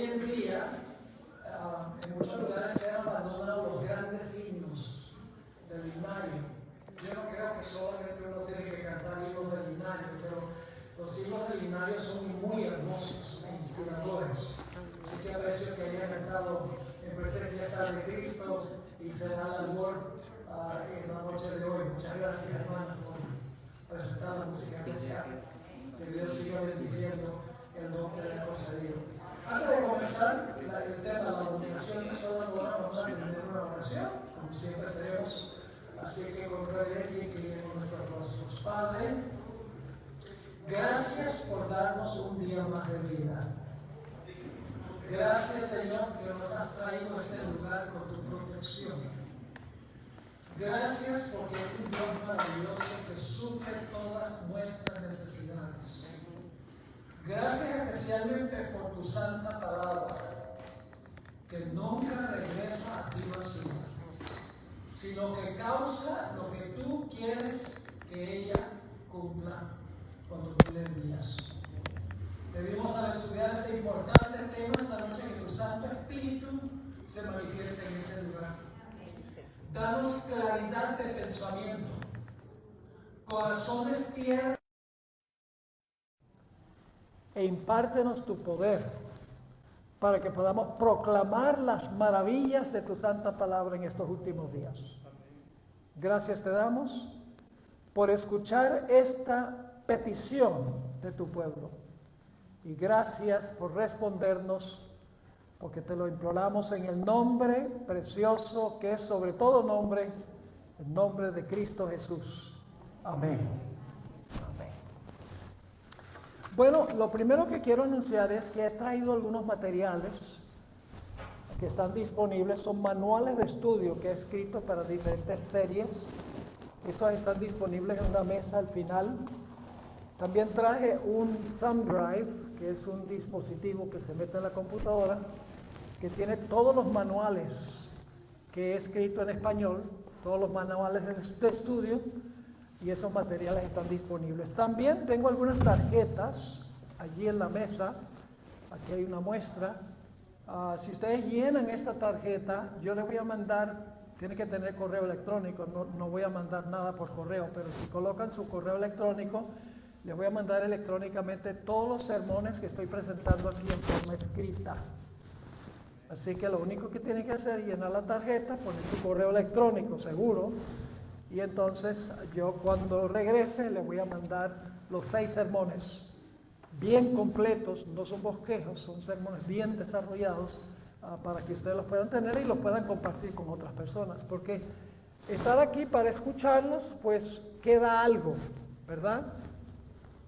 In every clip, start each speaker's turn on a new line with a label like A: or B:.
A: hoy en día en muchos lugares se han abandonado los grandes himnos del himnario. Yo no creo que solamente uno tiene que cantar himnos del himnario, pero los himnos del himnario son muy hermosos e inspiradores. Así que aprecio que haya cantado En presencia está de Cristo y será la labor en la noche de hoy. Muchas gracias, hermanos, por presentar la música especial. Que Dios siga bendiciendo el don que le ha concedido. Antes de comenzar el tema de la dominación y sola, vamos a tener una oración, como siempre tenemos. Así que con reverencia inclinemos nuestros rostros. Padre, gracias por darnos un día más de vida. Gracias, Señor, que nos has traído a este lugar con tu protección. Gracias porque es un Dios maravilloso que suple todas nuestras necesidades. Gracias especialmente por tu santa palabra, que nunca regresa a ti vacía, sino que causa lo que tú quieres que ella cumpla cuando tú le envías. Pedimos al estudiar este importante tema esta noche que tu Santo Espíritu se manifieste en este lugar. Danos claridad de pensamiento, corazones tiernos, e impártenos tu poder para que podamos proclamar las maravillas de tu santa palabra en estos últimos días. Gracias te damos por escuchar esta petición de tu pueblo. Y gracias por respondernos, porque te lo imploramos en el nombre precioso que es sobre todo nombre, el nombre de Cristo Jesús. Amén. Amén. Bueno, lo primero que quiero anunciar es que he traído algunos materiales que están disponibles. Son manuales de estudio que he escrito para diferentes series. Esos están disponibles en una mesa al final. También traje un thumb drive, que es un dispositivo que se mete en la computadora, que tiene todos los manuales que he escrito en español, todos los manuales de estudio, y esos materiales están disponibles. También tengo algunas tarjetas allí en la mesa. Aquí hay una muestra. Si ustedes llenan esta tarjeta, yo les voy a mandar, tiene que tener correo electrónico, no voy a mandar nada por correo, pero si colocan su correo electrónico, les voy a mandar electrónicamente todos los sermones que estoy presentando aquí en forma escrita. Así que lo único que tienen que hacer es llenar la tarjeta, poner su correo electrónico seguro, y entonces yo cuando regrese les voy a mandar los 6 sermones bien completos, no son bosquejos, son sermones bien desarrollados para que ustedes los puedan tener y los puedan compartir con otras personas, porque estar aquí para escucharlos, pues queda algo, ¿verdad?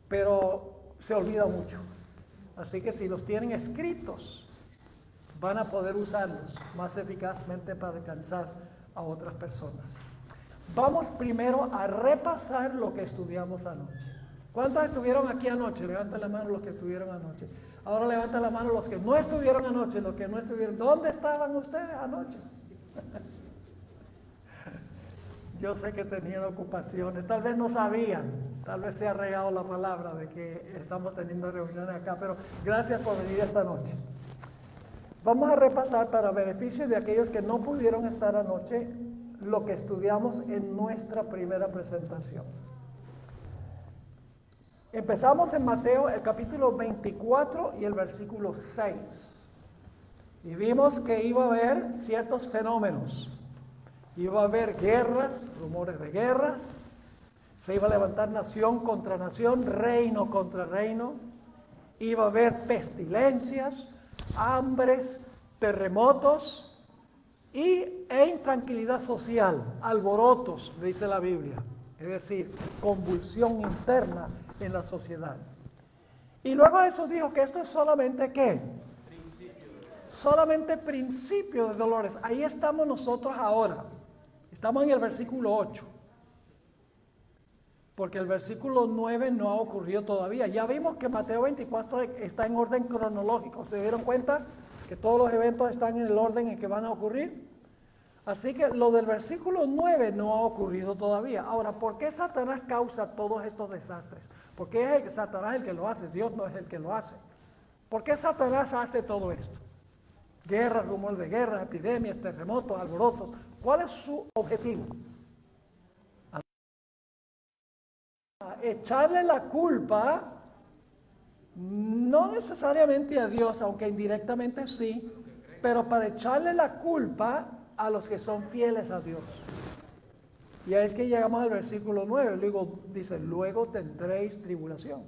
A: Pero se olvida mucho. Así que si los tienen escritos, van a poder usarlos más eficazmente para alcanzar a otras personas. Vamos primero a repasar lo que estudiamos anoche. ¿Cuántos estuvieron aquí anoche? Levanten la mano los que estuvieron anoche. Ahora levanten la mano los que no estuvieron anoche, los que no estuvieron. ¿Dónde estaban ustedes anoche? Yo sé que tenían ocupaciones, tal vez no sabían, tal vez se ha regado la palabra de que estamos teniendo reuniones acá, pero gracias por venir esta noche. Vamos a repasar para beneficio de aquellos que no pudieron estar anoche lo que estudiamos en nuestra primera presentación. Empezamos en Mateo el capítulo 24 y el versículo 6. Y vimos que iba a haber ciertos fenómenos. Iba a haber guerras, rumores de guerras, se iba a levantar nación contra nación, reino contra reino, iba a haber pestilencias, hambres, terremotos e intranquilidad social, alborotos, dice la Biblia, es decir, convulsión interna en la sociedad. Y luego de eso dijo que esto es solamente ¿qué? Solamente principio de dolores. Ahí estamos nosotros ahora. Estamos en el versículo 8, porque el versículo 9 no ha ocurrido todavía. Ya vimos que Mateo 24 está en orden cronológico. ¿Se dieron cuenta que todos los eventos están en el orden en que van a ocurrir? Así que lo del versículo 9 no ha ocurrido todavía. Ahora, ¿por qué Satanás causa todos estos desastres? ¿Por qué es Satanás el que lo hace? Dios no es el que lo hace. ¿Por qué Satanás hace todo esto? Guerras, rumores de guerras, epidemias, terremotos, alborotos. ¿Cuál es su objetivo? Echarle la culpa, no necesariamente a Dios, aunque indirectamente sí, pero para echarle la culpa a los que son fieles a Dios. Y ahí es que llegamos al versículo 9, luego dice, luego tendréis tribulación.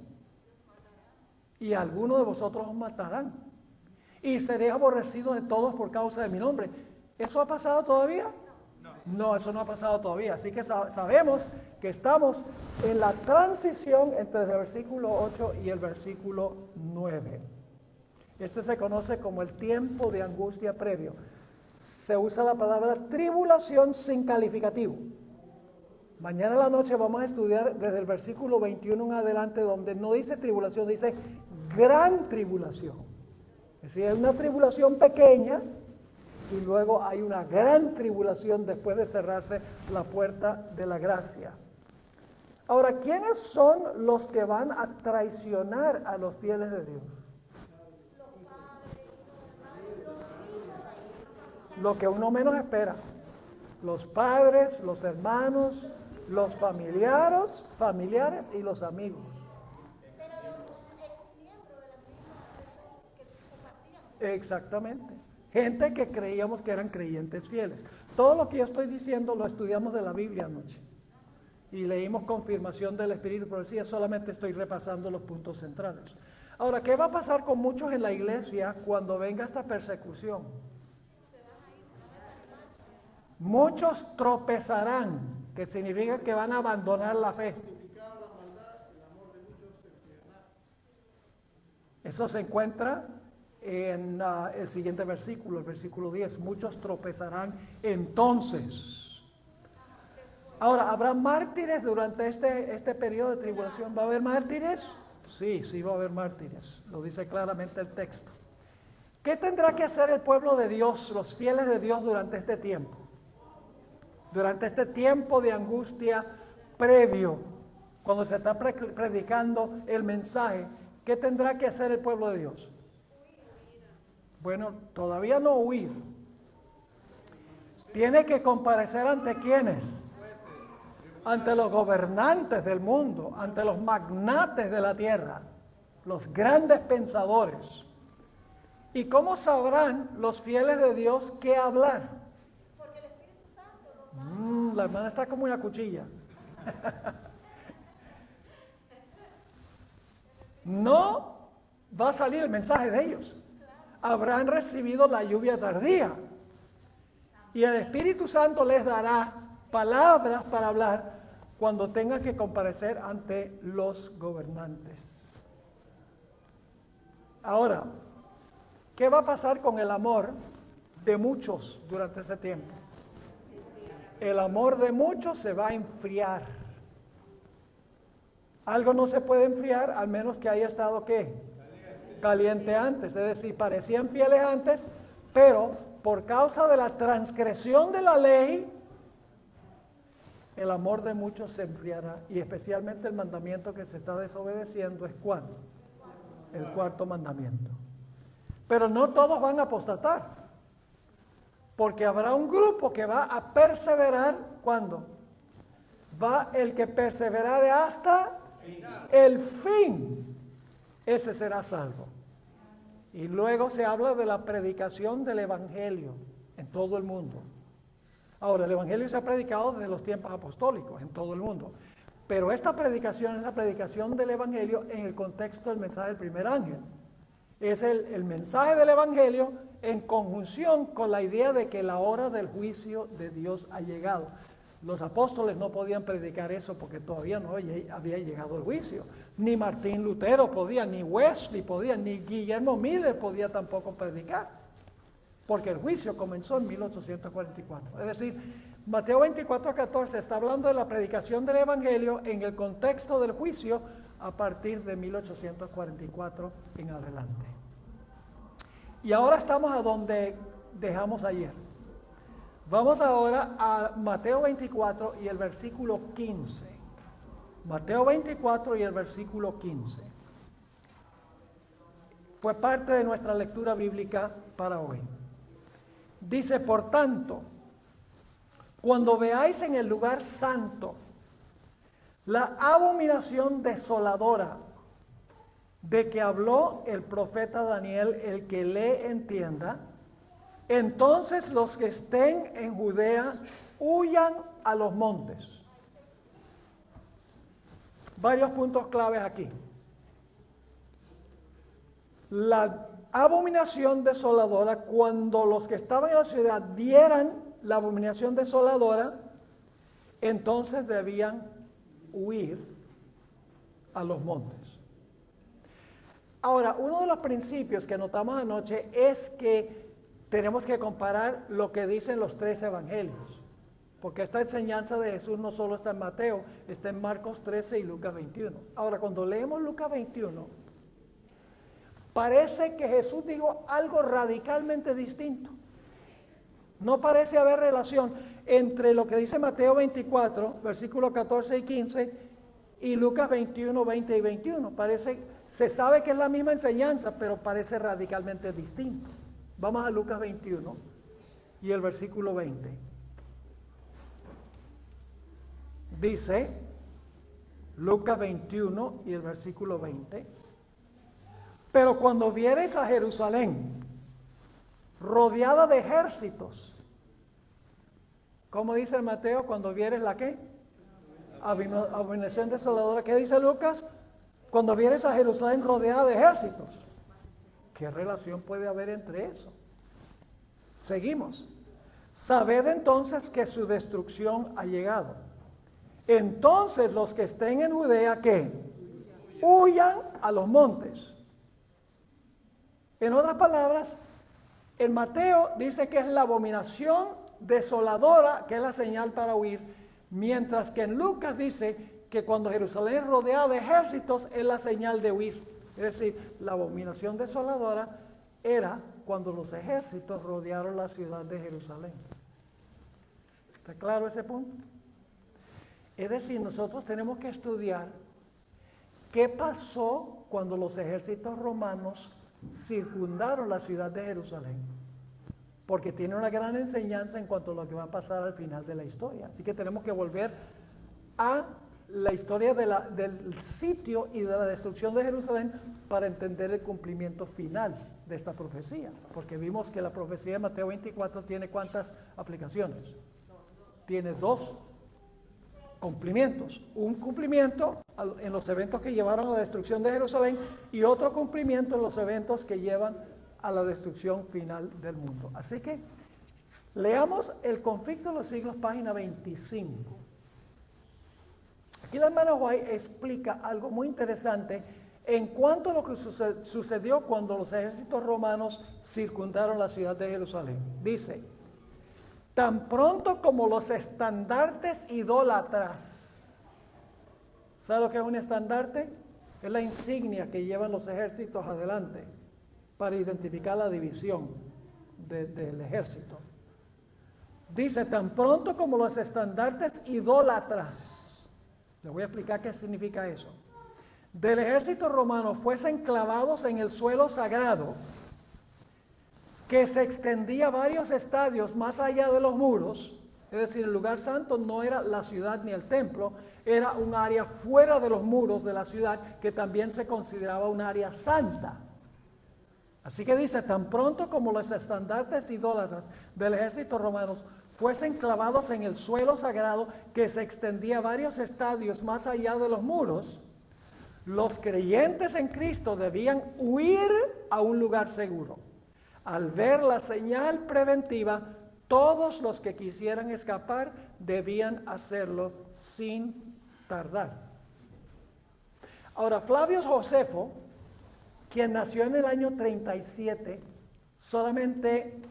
A: Y algunos de vosotros os matarán. Y seréis aborrecidos de todos por causa de mi nombre. ¿Eso ha pasado todavía? No, eso no ha pasado todavía. Así que sabemos que estamos en la transición entre el versículo 8 y el versículo 9. Este se conoce como el tiempo de angustia previo. Se usa la palabra tribulación sin calificativo. Mañana en la noche vamos a estudiar desde el versículo 21 en adelante, donde no dice tribulación, dice gran tribulación. Es decir, hay una tribulación pequeña y luego hay una gran tribulación después de cerrarse la puerta de la gracia. Ahora, ¿quiénes son los que van a traicionar a los fieles de Dios? Lo que uno menos espera. Los padres, los hermanos, los familiares y los amigos. Exactamente. Gente que creíamos que eran creyentes fieles. Todo lo que yo estoy diciendo lo estudiamos de la Biblia anoche. Y leímos confirmación del Espíritu, pero sí, solamente estoy repasando los puntos centrales. Ahora, ¿qué va a pasar con muchos en la iglesia cuando venga esta persecución? Muchos tropezarán, que significa que van a abandonar la fe. Eso se encuentra en el siguiente versículo, el versículo 10. Muchos tropezarán entonces. Ahora, ¿habrá mártires durante este periodo de tribulación? ¿Va a haber mártires? Sí, sí va a haber mártires. Lo dice claramente el texto. ¿Qué tendrá que hacer el pueblo de Dios, los fieles de Dios durante este tiempo? Durante este tiempo de angustia previo, cuando se está predicando el mensaje, ¿qué tendrá que hacer el pueblo de Dios? Bueno, todavía no huir. Tiene que comparecer ante ¿quiénes? Ante los gobernantes del mundo, ante los magnates de la tierra, los grandes pensadores. ¿Y cómo sabrán los fieles de Dios qué hablar?
B: Porque el Espíritu Santo los va
A: La hermana está como una cuchilla. No va a salir el mensaje de ellos. Habrán recibido la lluvia tardía. Y el Espíritu Santo les dará palabras para hablar cuando tengan que comparecer ante los gobernantes. Ahora, ¿qué va a pasar con el amor de muchos durante ese tiempo? El amor de muchos se va a enfriar. Algo no se puede enfriar al menos que haya estado ¿qué? Caliente antes. Es decir, parecían fieles antes, pero por causa de la transgresión de la ley, el amor de muchos se enfriará. Y especialmente el mandamiento que se está desobedeciendo es ¿cuál? El cuarto mandamiento. Pero no todos van a apostatar. Porque habrá un grupo que va a perseverar, ¿cuándo? Va el que perseverare hasta el fin, ese será salvo. Y luego se habla de la predicación del Evangelio en todo el mundo. Ahora, el Evangelio se ha predicado desde los tiempos apostólicos en todo el mundo. Pero esta predicación es la predicación del Evangelio en el contexto del mensaje del primer ángel. Es el mensaje del Evangelio en conjunción con la idea de que la hora del juicio de Dios ha llegado. Los apóstoles no podían predicar eso porque todavía no había llegado el juicio. Ni Martín Lutero podía, ni Wesley podía, ni Guillermo Miller podía tampoco predicar. Porque el juicio comenzó en 1844. Es decir, Mateo 24:14 está hablando de la predicación del Evangelio en el contexto del juicio a partir de 1844 en adelante. Y ahora estamos a donde dejamos ayer. Vamos ahora a Mateo 24 y el versículo 15. Mateo 24 y el versículo 15. Fue parte de nuestra lectura bíblica para hoy. Dice, por tanto, cuando veáis en el lugar santo la abominación desoladora de que habló el profeta Daniel, el que le entienda, entonces los que estén en Judea huyan a los montes. Varios puntos claves aquí. La abominación desoladora, cuando los que estaban en la ciudad vieran la abominación desoladora, entonces debían huir a los montes. Ahora, uno de los principios que notamos anoche es que tenemos que comparar lo que dicen los 3 evangelios, porque esta enseñanza de Jesús no solo está en Mateo, está en Marcos 13 y Lucas 21. Ahora, cuando leemos Lucas 21, parece que Jesús dijo algo radicalmente distinto. No parece haber relación entre lo que dice Mateo 24, versículos 14 y 15, y Lucas 21, 20 y 21. Se sabe que es la misma enseñanza, pero parece radicalmente distinto. Vamos a Lucas 21 y el versículo 20. Dice, Lucas 21 y el versículo 20, pero cuando viereis a Jerusalén rodeada de ejércitos, ¿cómo dice Mateo? Cuando vieres la ¿qué? Abominación desoladora. ¿Qué dice Lucas? Cuando vieres a Jerusalén rodeada de ejércitos. ¿Qué relación puede haber entre eso? Seguimos. Sabed entonces que su destrucción ha llegado. Entonces los que estén en Judea, ¿qué? Huyan a los montes. En otras palabras, en Mateo dice que es la abominación desoladora, que es la señal para huir, mientras que en Lucas dice que cuando Jerusalén es rodeada de ejércitos es la señal de huir. Es decir, la abominación desoladora era cuando los ejércitos rodearon la ciudad de Jerusalén. ¿Está claro ese punto? Es decir, nosotros tenemos que estudiar qué pasó cuando los ejércitos romanos circundaron la ciudad de Jerusalén, porque tiene una gran enseñanza en cuanto a lo que va a pasar al final de la historia. Así que tenemos que volver a la historia del sitio y de la destrucción de Jerusalén para entender el cumplimiento final de esta profecía, porque vimos que la profecía de Mateo 24 tiene ¿cuántas aplicaciones? Tiene 2 cumplimientos. Un cumplimiento en los eventos que llevaron a la destrucción de Jerusalén y otro cumplimiento en los eventos que llevan a la destrucción final del mundo. Así que leamos el conflicto de los siglos, página 25. Aquí la hermana White explica algo muy interesante en cuanto a lo que sucedió cuando los ejércitos romanos circundaron la ciudad de Jerusalén. Dice, tan pronto como los estandartes idólatras. ¿Sabe lo que es un estandarte? Es la insignia que llevan los ejércitos adelante para identificar la división del ejército. Dice, tan pronto como los estandartes idólatras, les voy a explicar qué significa eso, del ejército romano fuesen clavados en el suelo sagrado, que se extendía varios estadios más allá de los muros, es decir, el lugar santo no era la ciudad ni el templo, era un área fuera de los muros de la ciudad que también se consideraba un área santa. Así que dice, tan pronto como los estandartes idólatras del ejército romano fuesen clavados en el suelo sagrado que se extendía varios estadios más allá de los muros, los creyentes en Cristo debían huir a un lugar seguro. Al ver la señal preventiva, todos los que quisieran escapar debían hacerlo sin tardar. Ahora, Flavio Josefo, quien nació en el año 37, solamente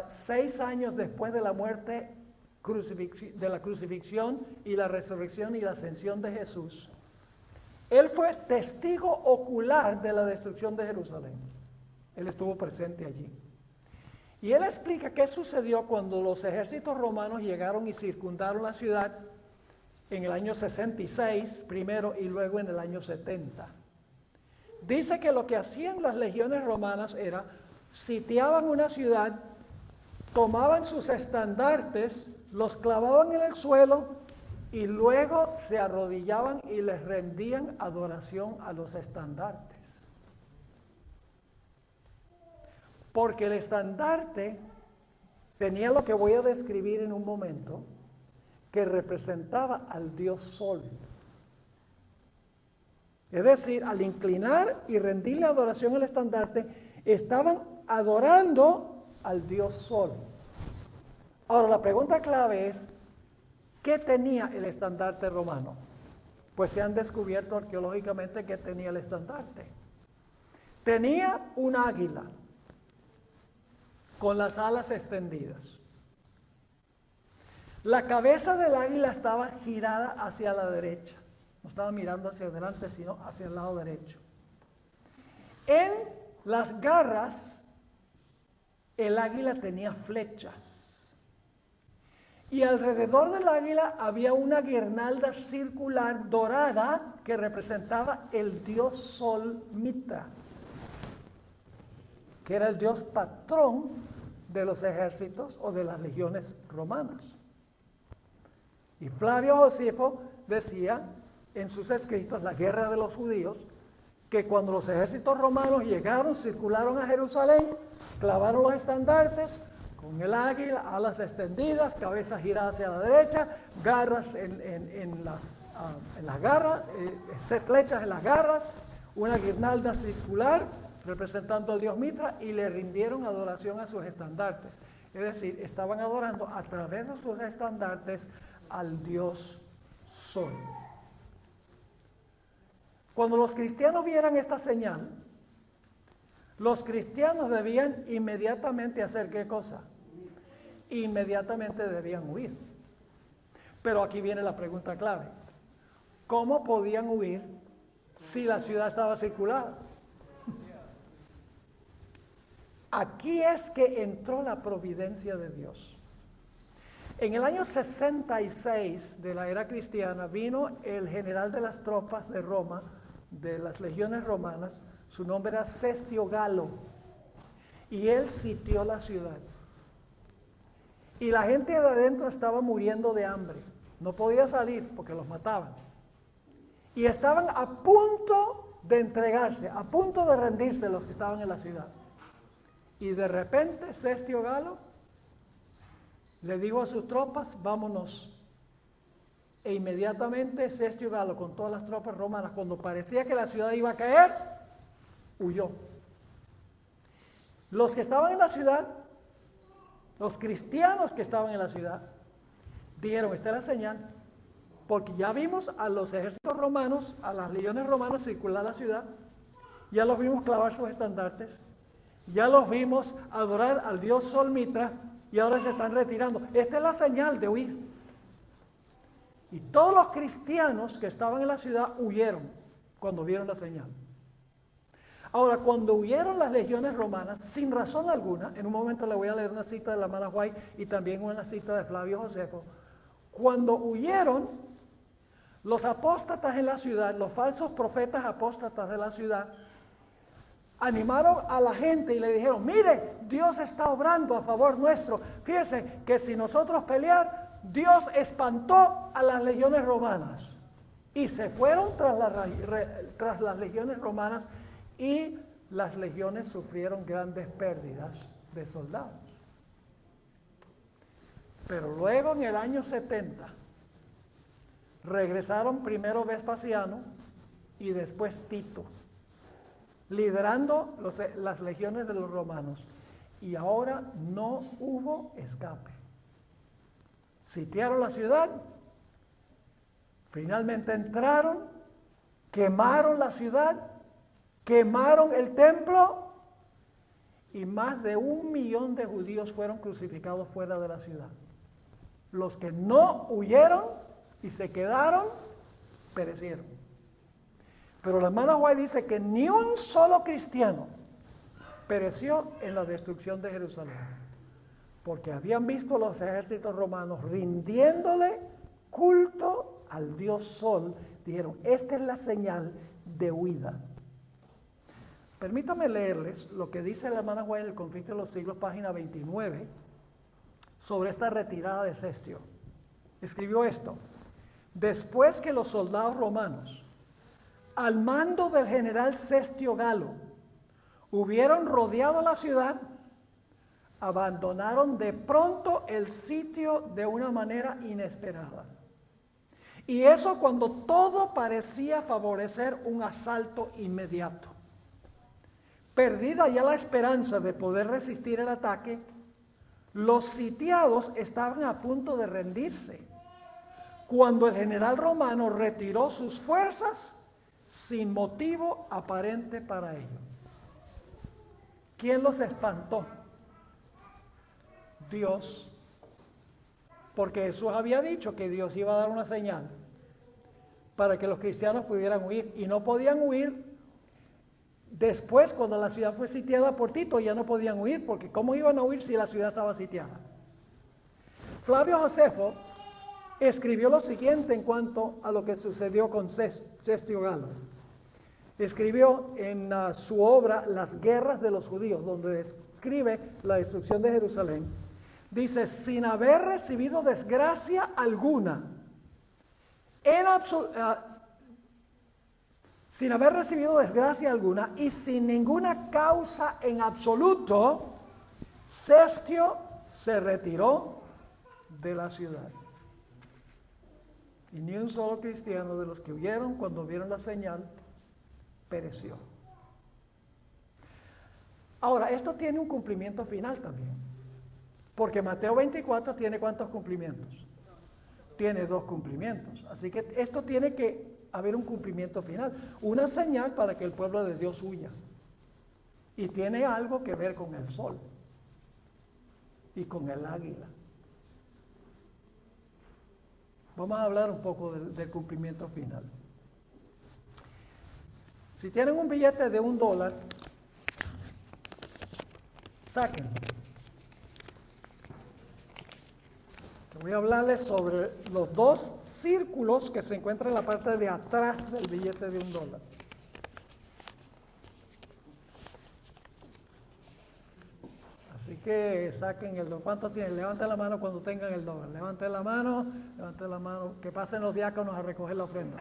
A: 6 años después de la muerte, de la crucifixión y la resurrección y la ascensión de Jesús, él fue testigo ocular de la destrucción de Jerusalén. Él estuvo presente allí. Y él explica qué sucedió cuando los ejércitos romanos llegaron y circundaron la ciudad en el año 66 primero y luego en el año 70. Dice que lo que hacían las legiones romanas era sitiaban una ciudad tomaban sus estandartes, los clavaban en el suelo y luego se arrodillaban y les rendían adoración a los estandartes. Porque el estandarte tenía lo que voy a describir en un momento, que representaba al dios Sol. Es decir, al inclinar y rendirle adoración al estandarte, estaban adorando al dios Sol. Ahora, la pregunta clave es, ¿qué tenía el estandarte romano? Pues se han descubierto arqueológicamente que tenía el estandarte. Tenía un águila con las alas extendidas. La cabeza del águila estaba girada hacia la derecha. No estaba mirando hacia adelante, sino hacia el lado derecho. En las garras, el águila tenía flechas. Y alrededor del águila había una guirnalda circular dorada que representaba el dios Sol Mitra, que era el dios patrón de los ejércitos o de las legiones romanas. Y Flavio Josefo decía en sus escritos, La guerra de los judíos, que cuando los ejércitos romanos llegaron, circularon a Jerusalén, clavaron los estandartes con el águila, alas extendidas, cabeza girada hacia la derecha, garras en las garras, flechas en las garras, una guirnalda circular representando al dios Mitra, y le rindieron adoración a sus estandartes. Es decir, estaban adorando a través de sus estandartes al dios Sol. Cuando los cristianos vieran esta señal, los cristianos debían inmediatamente hacer ¿qué cosa? Inmediatamente debían huir. Pero aquí viene la pregunta clave. ¿Cómo podían huir si la ciudad estaba circulada? Aquí es que entró la providencia de Dios. En el año 66 de la era cristiana vino el general de las tropas de Roma, de las legiones romanas, su nombre era Cestio Galo, y él sitió la ciudad. Y la gente de adentro estaba muriendo de hambre, no podía salir porque los mataban. Y estaban a punto de entregarse, a punto de rendirse los que estaban en la ciudad. Y de repente Cestio Galo le dijo a sus tropas, vámonos. E inmediatamente Cestio Galo, con todas las tropas romanas, cuando parecía que la ciudad iba a caer, huyó. Los que estaban en la ciudad, los cristianos que estaban en la ciudad, dijeron, esta es la señal, porque ya vimos a los ejércitos romanos, a las legiones romanas circular la ciudad, ya los vimos clavar sus estandartes, ya los vimos adorar al dios Sol Mitra, y ahora se están retirando. Esta es la señal de huir. Y todos los cristianos que estaban en la ciudad huyeron cuando vieron la señal. Ahora, cuando huyeron las legiones romanas, sin razón alguna, en un momento le voy a leer una cita de la hermana White y también una cita de Flavio Josefo, cuando huyeron, los apóstatas en la ciudad, los falsos profetas apóstatas de la ciudad, animaron a la gente y le dijeron, mire, Dios está obrando a favor nuestro. Fíjense que si nosotros pelear, Dios espantó a las legiones romanas. Y se fueron tras las legiones romanas, y las legiones sufrieron grandes pérdidas de soldados. Pero luego en el año 70 regresaron primero Vespasiano y después Tito, liderando las legiones de los romanos, y ahora no hubo escape. Sitiaron la ciudad, finalmente entraron, quemaron la ciudad, quemaron el templo, y más de 1 millón de judíos fueron crucificados fuera de la ciudad. Los que no huyeron y se quedaron, perecieron. Pero la hermana White dice que ni un solo cristiano pereció en la destrucción de Jerusalén, porque habían visto los ejércitos romanos rindiéndole culto al dios Sol. Dijeron, esta es la señal de huida. Permítame leerles lo que dice la hermana White en el Conflicto de los Siglos, página 29, sobre esta retirada de Cestio. Escribió esto: después que los soldados romanos, al mando del general Cestio Galo, hubieron rodeado la ciudad, abandonaron de pronto el sitio de una manera inesperada. Y eso cuando todo parecía favorecer un asalto inmediato. Perdida ya la esperanza de poder resistir el ataque, los sitiados estaban a punto de rendirse, cuando el general romano retiró sus fuerzas sin motivo aparente para ello. ¿Quién los espantó? Dios. Porque Jesús había dicho que Dios iba a dar una señal para que los cristianos pudieran huir, y no podían huir. Después, cuando la ciudad fue sitiada por Tito, ya no podían huir, porque ¿cómo iban a huir si la ciudad estaba sitiada? Flavio Josefo escribió lo siguiente en cuanto a lo que sucedió con Cestio Galo. Escribió en su obra Las guerras de los judíos, donde describe la destrucción de Jerusalén. Dice: sin haber recibido desgracia alguna, sin haber recibido desgracia alguna y sin ninguna causa en absoluto, Cestio se retiró de la ciudad. Y ni un solo cristiano de los que huyeron cuando vieron la señal pereció. Ahora, esto tiene un cumplimiento final también, porque Mateo 24 tiene ¿cuántos cumplimientos? Tiene 2 cumplimientos. Así que esto tiene que haber un cumplimiento final, una señal para que el pueblo de Dios huya. Y tiene algo que ver con el sol y con el águila. Vamos a hablar un poco del cumplimiento final. Si tienen un billete de $1, sáquenlo. Voy a hablarles sobre los 2 círculos que se encuentran en la parte de atrás del billete de $1. Así que saquen el $. ¿Cuánto tienen? Levanten la mano cuando tengan el $. Levanten la mano, que pasen los diáconos a recoger la ofrenda.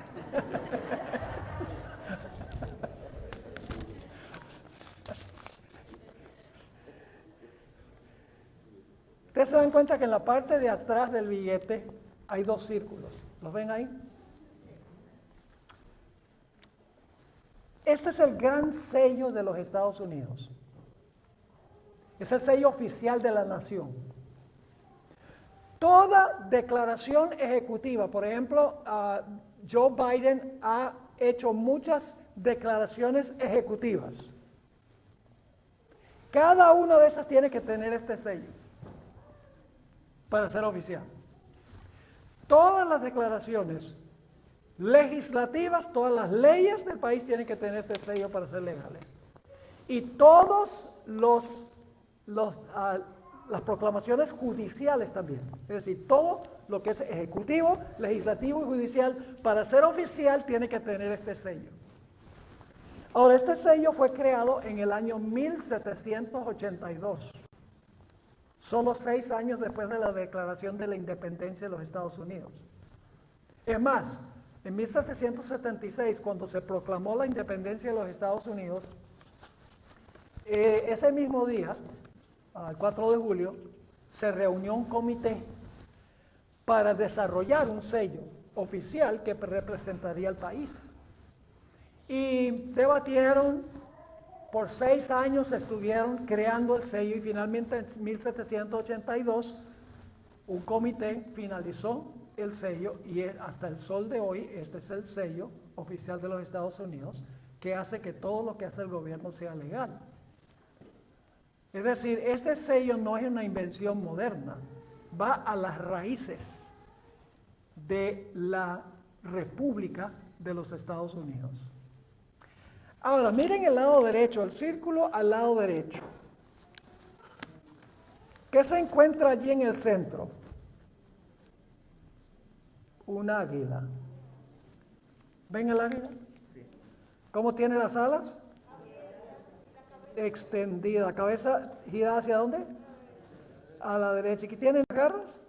A: Ustedes se dan cuenta que en la parte de atrás del billete hay 2 círculos. ¿Los ven ahí? Este es el gran sello de los Estados Unidos. Es el sello oficial de la nación. Toda declaración ejecutiva, por ejemplo, Joe Biden ha hecho muchas declaraciones ejecutivas. Cada una de esas tiene que tener este sello para ser oficial. Todas las declaraciones legislativas, todas las leyes del país tienen que tener este sello para ser legales. Y todos las proclamaciones judiciales también. Es decir, todo lo que es ejecutivo, legislativo y judicial, para ser oficial tiene que tener este sello. Ahora, este sello fue creado en el año 1782. Solo 6 años después de la declaración de la independencia de los Estados Unidos. Es más, en 1776, cuando se proclamó la independencia de los Estados Unidos, ese mismo día, el 4 de julio, se reunió un comité para desarrollar un sello oficial que representaría al país. Y debatieron. Por 6 años estuvieron creando el sello y finalmente en 1782 un comité finalizó el sello y hasta el sol de hoy este es el sello oficial de los Estados Unidos que hace que todo lo que hace el gobierno sea legal. Es decir, este sello no es una invención moderna, va a las raíces de la República de los Estados Unidos. Ahora, miren el lado derecho, el círculo al lado derecho. ¿Qué se encuentra allí en el centro? Un águila. ¿Ven el águila? ¿Cómo tiene las alas? Extendida. ¿Cabeza girada hacia dónde? A la derecha. ¿Qué tienen las garras?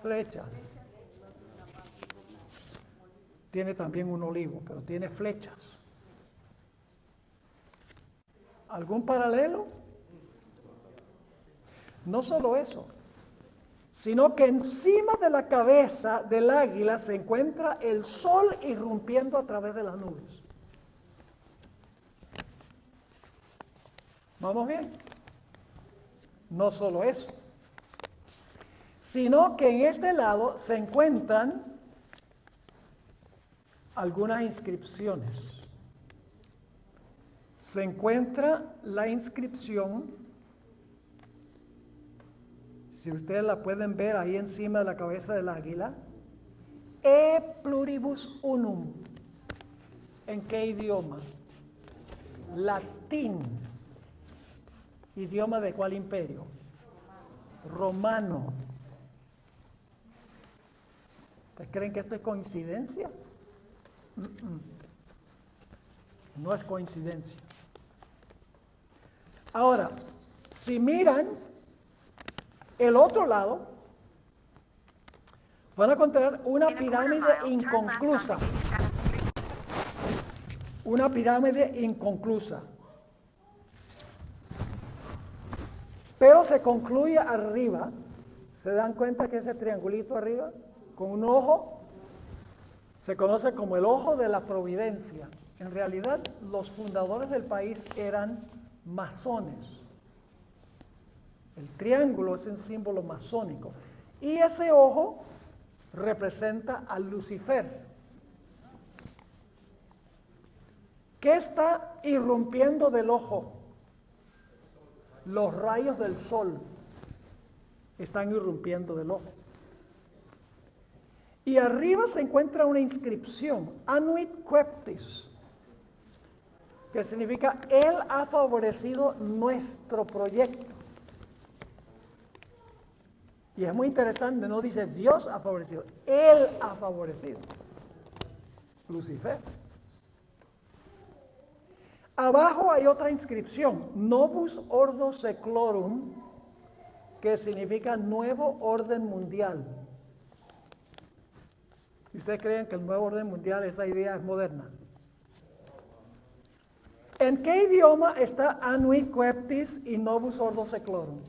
A: Flechas. Tiene también un olivo, pero tiene flechas. ¿Algún paralelo? No solo eso, sino que encima de la cabeza del águila se encuentra el sol irrumpiendo a través de las nubes. ¿Vamos bien? No solo eso, sino que en este lado se encuentran algunas inscripciones. Se encuentra la inscripción, si ustedes la pueden ver ahí encima de la cabeza del águila, E pluribus unum. ¿En qué idioma? Latín. ¿Idioma de cuál imperio? Romano. ¿Ustedes creen que esto es coincidencia? No es coincidencia. Ahora, si miran el otro lado, van a encontrar una pirámide inconclusa. Una pirámide inconclusa. Pero se concluye arriba. ¿Se dan cuenta que ese triangulito arriba, con un ojo, se conoce como el ojo de la providencia? En realidad, los fundadores del país eran masones. El triángulo es un símbolo masónico. Y ese ojo representa a Lucifer. ¿Qué está irrumpiendo del ojo? Los rayos del sol están irrumpiendo del ojo. Y arriba se encuentra una inscripción, Annuit Coeptis, que significa Él ha favorecido nuestro proyecto. Y es muy interesante, no dice Dios ha favorecido, Él ha favorecido. Lucifer. Abajo hay otra inscripción, Novus Ordo Seclorum, que significa nuevo orden mundial. ¿Y ustedes creen que el nuevo orden mundial, esa idea es moderna? ¿En qué idioma está Annuit Coeptis y Novus Ordo Seclorum?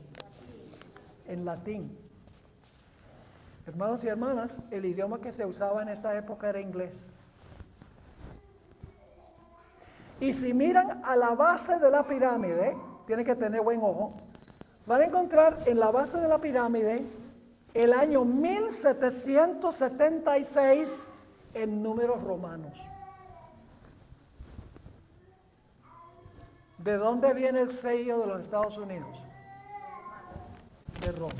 A: En latín. Hermanos y hermanas, el idioma que se usaba en esta época era inglés. Y si miran a la base de la pirámide, tienen que tener buen ojo, van a encontrar en la base de la pirámide el año 1776 en números romanos. ¿De dónde viene el sello de los Estados Unidos? De Roma.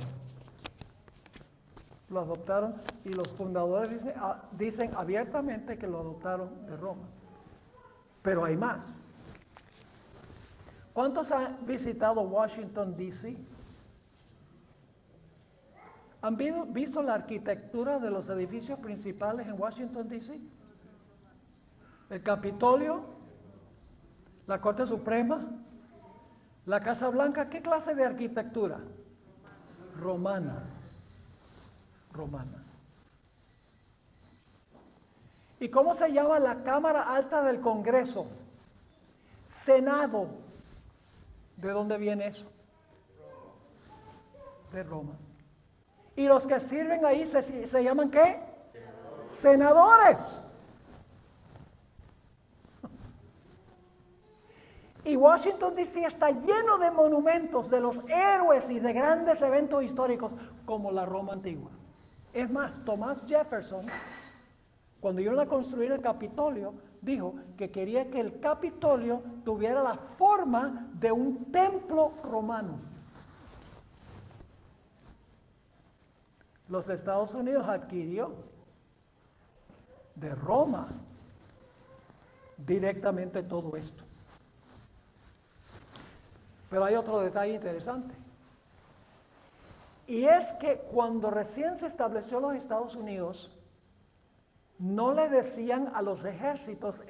A: Lo adoptaron y los fundadores dicen abiertamente que lo adoptaron de Roma. Pero hay más. ¿Cuántos han visitado Washington, D.C.? ¿Han visto la arquitectura de los edificios principales en Washington, D.C.? El Capitolio, la Corte Suprema, la Casa Blanca. ¿Qué clase de arquitectura? Romana. Romana. ¿Y cómo se llama la Cámara Alta del Congreso? Senado. ¿De dónde viene eso? De Roma. ¿Y los que sirven ahí se llaman qué? Senadores. Y Washington, D.C. está lleno de monumentos de los héroes y de grandes eventos históricos como la Roma antigua. Es más, Thomas Jefferson, cuando iban a construir el Capitolio, dijo que quería que el Capitolio tuviera la forma de un templo romano. Los Estados Unidos adquirió de Roma directamente todo esto. Pero hay otro detalle interesante. Y es que cuando recién se estableció los Estados Unidos, no le decían a los ejércitos,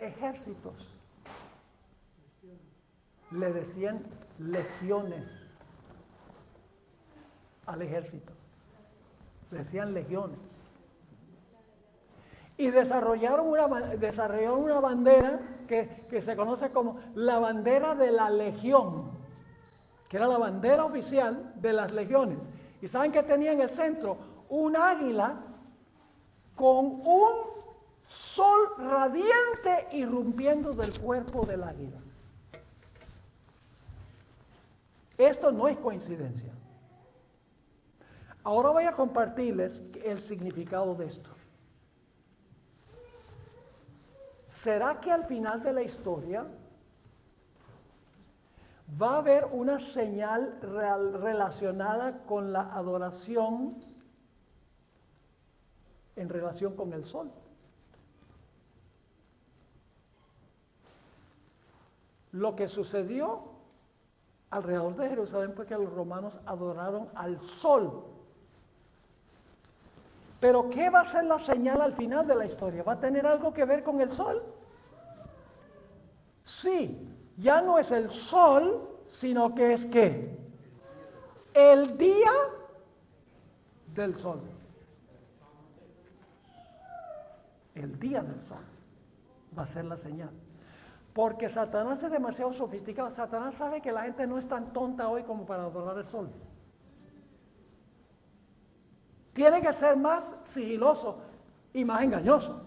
A: le decían legiones. al ejército. Decían legiones. Y desarrollaron una bandera que se conoce como la bandera de la legión, que era la bandera oficial de las legiones. ¿Y saben qué tenía en el centro? Un águila con un sol radiante irrumpiendo del cuerpo del águila. Esto no es coincidencia. Ahora voy a compartirles el significado de esto. ¿Será que al final de la historia va a haber una señal relacionada con la adoración en relación con el sol? Lo que sucedió alrededor de Jerusalén fue que los romanos adoraron al sol. Pero ¿qué va a ser la señal al final de la historia? ¿Va a tener algo que ver con el sol? Sí, ya no es el sol, sino que es ¿qué? El día del sol. El día del sol va a ser la señal. Porque Satanás es demasiado sofisticado. Satanás sabe que la gente no es tan tonta hoy como para adorar el sol. Tiene que ser más sigiloso y más engañoso.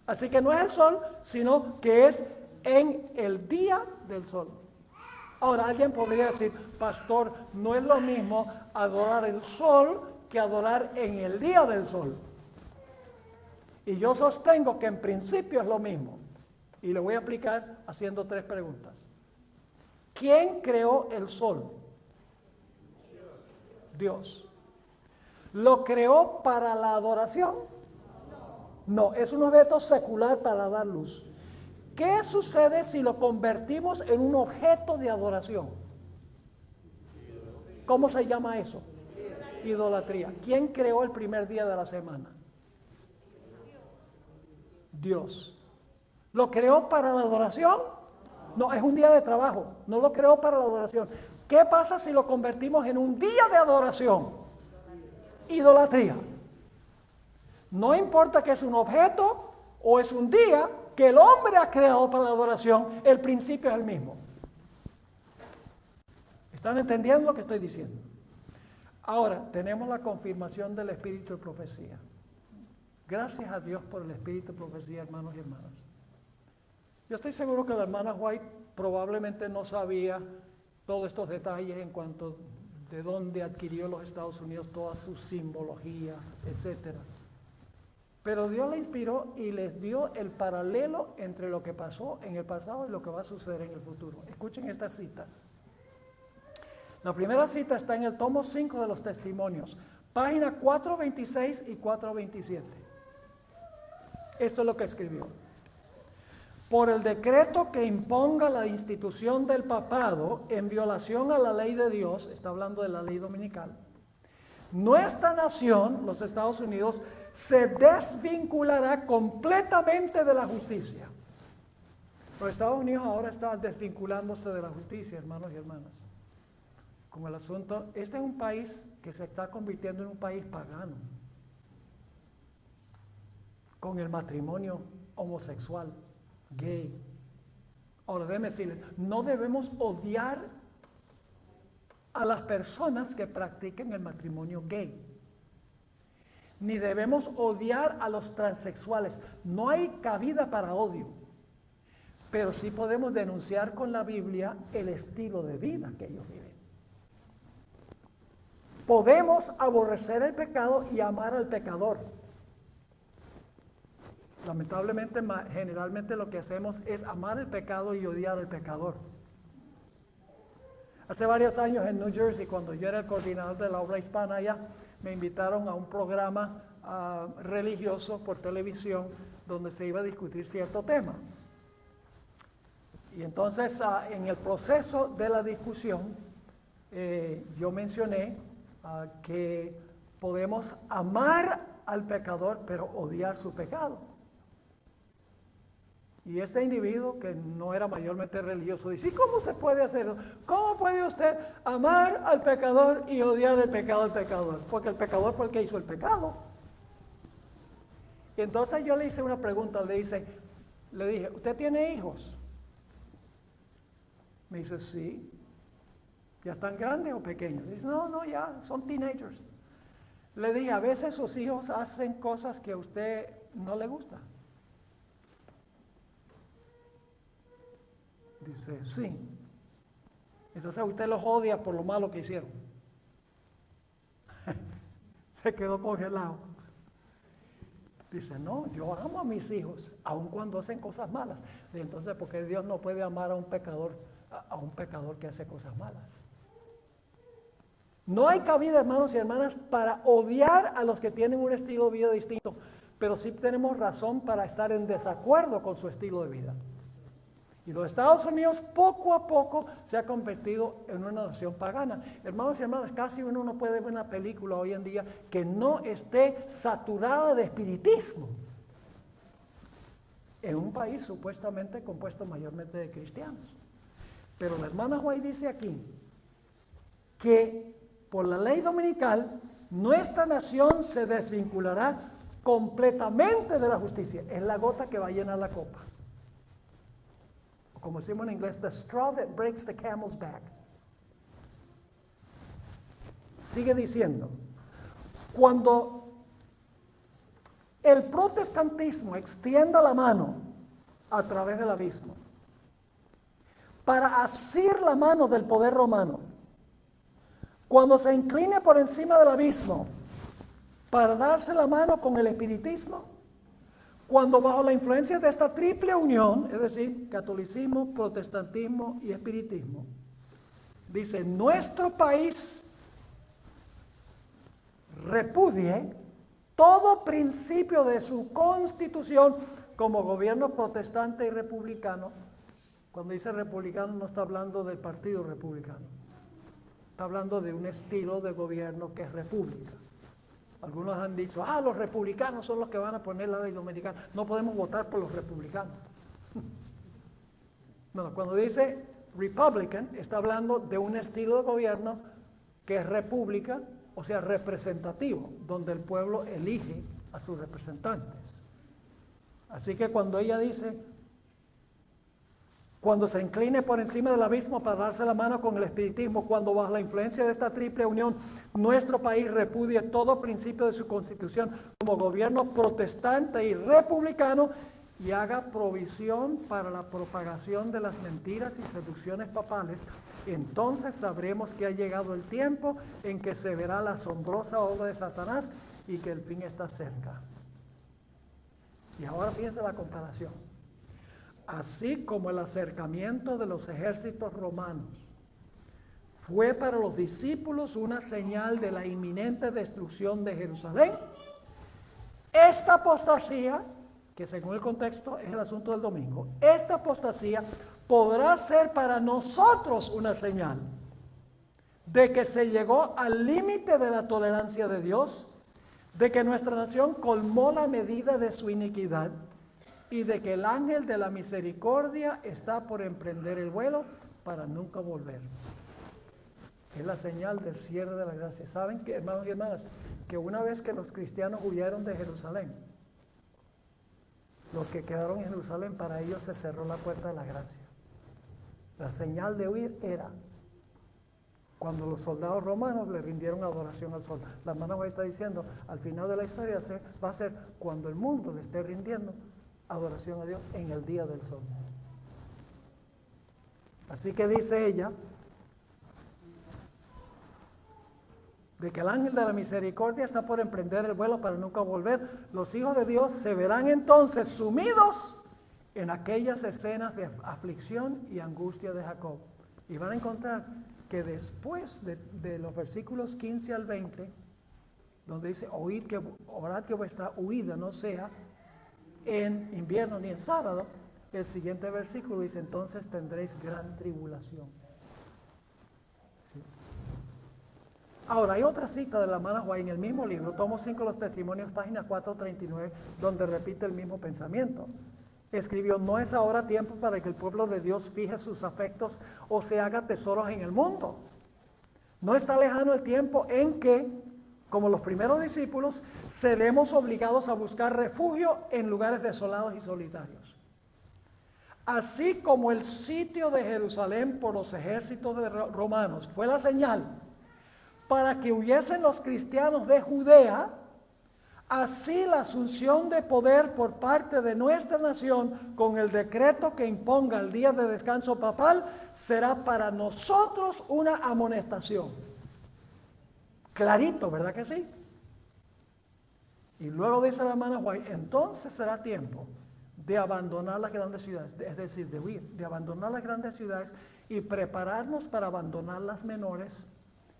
A: Así que no es el sol, sino que es en el día del sol. Ahora, alguien podría decir, pastor, no es lo mismo adorar el sol que adorar en el día del sol. Y yo sostengo que en principio es lo mismo. Y le voy a aplicar haciendo 3 preguntas. ¿Quién creó el sol? Dios. ¿Lo creó para la adoración? No, es un objeto secular para dar luz. ¿Qué sucede si lo convertimos en un objeto de adoración? ¿Cómo se llama eso? Idolatría. ¿Quién creó el primer día de la semana? Dios. ¿Lo creó para la adoración? No, es un día de trabajo. No lo creó para la adoración. ¿Qué pasa si lo convertimos en un día de adoración? Idolatría. No importa que es un objeto o es un día que el hombre ha creado para la adoración, el principio es el mismo. ¿Están entendiendo lo que estoy diciendo? Ahora, tenemos la confirmación del espíritu de profecía. Gracias a Dios por el espíritu de profecía, hermanos y hermanas. Yo estoy seguro que la hermana White probablemente no sabía todos estos detalles en cuanto de dónde adquirió los Estados Unidos toda su simbología, etcétera. Pero Dios le inspiró y les dio el paralelo entre lo que pasó en el pasado y lo que va a suceder en el futuro. Escuchen estas citas. La primera cita está en el tomo 5 de los Testimonios, página 426 y 427. Esto es lo que escribió. Por el decreto que imponga la institución del papado en violación a la ley de Dios, está hablando de la ley dominical, nuestra nación, los Estados Unidos, se desvinculará completamente de la justicia. Los Estados Unidos ahora están desvinculándose de la justicia, hermanos y hermanas. Como el asunto, este es un país que se está convirtiendo en un país pagano, con el matrimonio homosexual, gay. Ahora déjenme decirles, no debemos odiar a las personas que practiquen el matrimonio gay, ni debemos odiar a los transexuales. No hay cabida para odio, pero sí podemos denunciar con la Biblia el estilo de vida que ellos viven. Podemos aborrecer el pecado y amar al pecador. Lamentablemente, generalmente lo que hacemos es amar el pecado y odiar al pecador. Hace varios años en New Jersey, cuando yo era el coordinador de la obra hispana allá, me invitaron a un programa religioso por televisión donde se iba a discutir cierto tema. Y entonces, en el proceso de la discusión, yo mencioné que podemos amar al pecador, pero odiar su pecado. Y este individuo, que no era mayormente religioso, dice, ¿y cómo se puede hacer? ¿Cómo puede usted amar al pecador y odiar el pecado del pecador? Porque el pecador fue el que hizo el pecado. Y entonces yo le hice una pregunta, le dije, ¿usted tiene hijos? Me dice, sí. ¿Ya están grandes o pequeños? Dice, no, ya, son teenagers. Le dije, a veces sus hijos hacen cosas que a usted no le gusta. Dice, sí. Entonces usted los odia por lo malo que hicieron. Se quedó congelado. Dice, no, yo amo a mis hijos, aun cuando hacen cosas malas. Y entonces, ¿por qué Dios no puede amar a un pecador que hace cosas malas? No hay cabida, hermanos y hermanas, para odiar a los que tienen un estilo de vida distinto, pero sí tenemos razón para estar en desacuerdo con su estilo de vida. Y los Estados Unidos poco a poco se ha convertido en una nación pagana. Hermanos y hermanas, casi uno no puede ver una película hoy en día que no esté saturada de espiritismo. En un país supuestamente compuesto mayormente de cristianos. Pero la hermana White dice aquí que por la ley dominical nuestra nación se desvinculará completamente de la justicia. Es la gota que va a llenar la copa. Como decimos en inglés, the straw that breaks the camel's back. Sigue diciendo, cuando el protestantismo extienda la mano a través del abismo para asir la mano del poder romano, cuando se incline por encima del abismo para darse la mano con el espiritismo, cuando bajo la influencia de esta triple unión, es decir, catolicismo, protestantismo y espiritismo, dice, nuestro país repudie todo principio de su constitución como gobierno protestante y republicano. Cuando dice republicano no está hablando del partido republicano, está hablando de un estilo de gobierno que es república. Algunos han dicho, los republicanos son los que van a poner la ley dominicana, no podemos votar por los republicanos. No, cuando dice Republican, está hablando de un estilo de gobierno que es república, o sea, representativo, donde el pueblo elige a sus representantes. Así que cuando ella dice, cuando se incline por encima del abismo para darse la mano con el espiritismo, cuando bajo la influencia de esta triple unión, nuestro país repudie todo principio de su constitución como gobierno protestante y republicano y haga provisión para la propagación de las mentiras y seducciones papales, entonces sabremos que ha llegado el tiempo en que se verá la asombrosa obra de Satanás y que el fin está cerca. Y ahora piensa la comparación. Así como el acercamiento de los ejércitos romanos fue para los discípulos una señal de la inminente destrucción de Jerusalén, esta apostasía, que según el contexto es el asunto del domingo, esta apostasía podrá ser para nosotros una señal de que se llegó al límite de la tolerancia de Dios, de que nuestra nación colmó la medida de su iniquidad, y de que el ángel de la misericordia está por emprender el vuelo para nunca volver. Es la señal del cierre de la gracia. ¿Saben qué, hermanos y hermanas? Que una vez que los cristianos huyeron de Jerusalén, los que quedaron en Jerusalén, para ellos se cerró la puerta de la gracia. La señal de huir era cuando los soldados romanos le rindieron adoración al sol. La hermana White está diciendo, al final de la historia va a ser cuando el mundo le esté rindiendo adoración a Dios en el día del sol. Así que dice ella, de que el ángel de la misericordia está por emprender el vuelo para nunca volver, los hijos de Dios se verán entonces sumidos en aquellas escenas de aflicción y angustia de Jacob. Y van a encontrar que después de los versículos 15 al 20, donde dice, orad que vuestra huida no sea en invierno ni en sábado, el siguiente versículo dice, entonces tendréis gran tribulación. ¿Sí? Ahora, hay otra cita de la hermana White en el mismo libro, tomo 5 de los testimonios, página 439, donde repite el mismo pensamiento. escribió: no es ahora tiempo para que el pueblo de Dios fije sus afectos o se haga tesoros en el mundo. No está lejano el tiempo en que, como los primeros discípulos, seremos obligados a buscar refugio en lugares desolados y solitarios. Así como el sitio de Jerusalén por los ejércitos romanos fue la señal para que huyesen los cristianos de Judea, así la asunción de poder por parte de nuestra nación con el decreto que imponga el día de descanso papal será para nosotros una amonestación. Clarito, ¿verdad que sí? Y luego dice la hermana White: entonces será tiempo de abandonar las grandes ciudades, es decir, de huir, de abandonar las grandes ciudades y prepararnos para abandonar las menores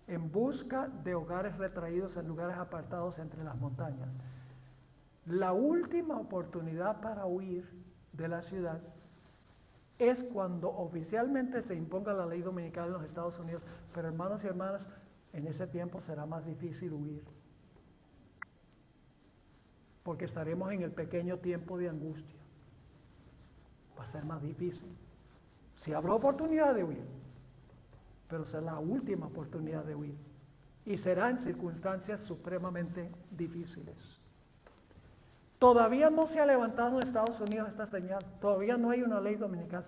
A: en busca de hogares retraídos en lugares apartados entre las montañas. La última oportunidad para huir de la ciudad es cuando oficialmente se imponga la ley dominical en los Estados Unidos, pero hermanos y hermanas, en ese tiempo será más difícil huir, porque estaremos en el pequeño tiempo de angustia. Va a ser más difícil. Sí habrá oportunidad de huir, pero será la última oportunidad de huir, y será en circunstancias supremamente difíciles. Todavía no se ha levantado en Estados Unidos esta señal, todavía no hay una ley dominical,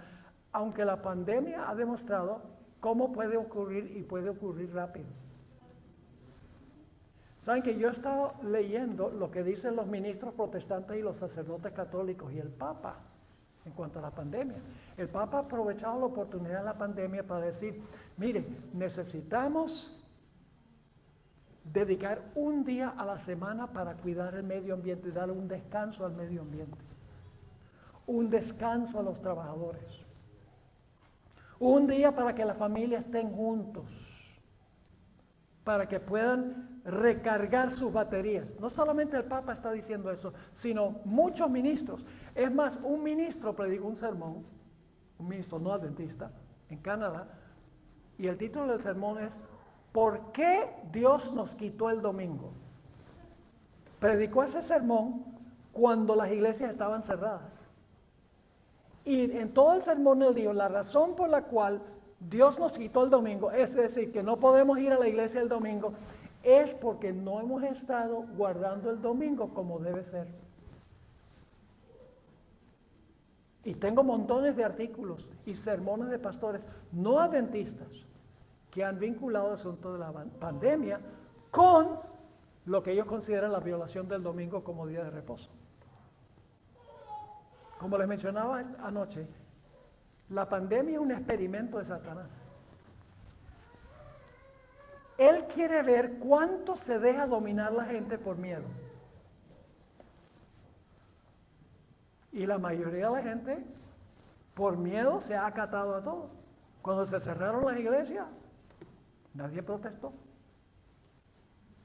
A: aunque la pandemia ha demostrado cómo puede ocurrir y puede ocurrir rápido. Saben que yo he estado leyendo lo que dicen los ministros protestantes y los sacerdotes católicos y el Papa en cuanto a la pandemia. El Papa ha aprovechado la oportunidad de la pandemia para decir: mire, necesitamos dedicar un día a la semana para cuidar el medio ambiente y darle un descanso al medio ambiente, un descanso a los trabajadores, un día para que las familias estén juntos, para que puedan recargar sus baterías. No solamente el Papa está diciendo eso, sino muchos ministros. Es más, un ministro predicó un sermón, un ministro no adventista, en Canadá, y el título del sermón es: ¿por qué Dios nos quitó el domingo? Predicó ese sermón cuando las iglesias estaban cerradas. Y en todo el sermón él dijo: la razón por la cual Dios nos quitó el domingo, es decir, que no podemos ir a la iglesia el domingo, es porque no hemos estado guardando el domingo como debe ser. Y tengo montones de artículos y sermones de pastores no adventistas que han vinculado el asunto de la pandemia con lo que ellos consideran la violación del domingo como día de reposo. Como les mencionaba anoche, la pandemia es un experimento de Satanás. Él quiere ver cuánto se deja dominar la gente por miedo. Y la mayoría de la gente, por miedo, se ha acatado a todo. Cuando se cerraron las iglesias, nadie protestó.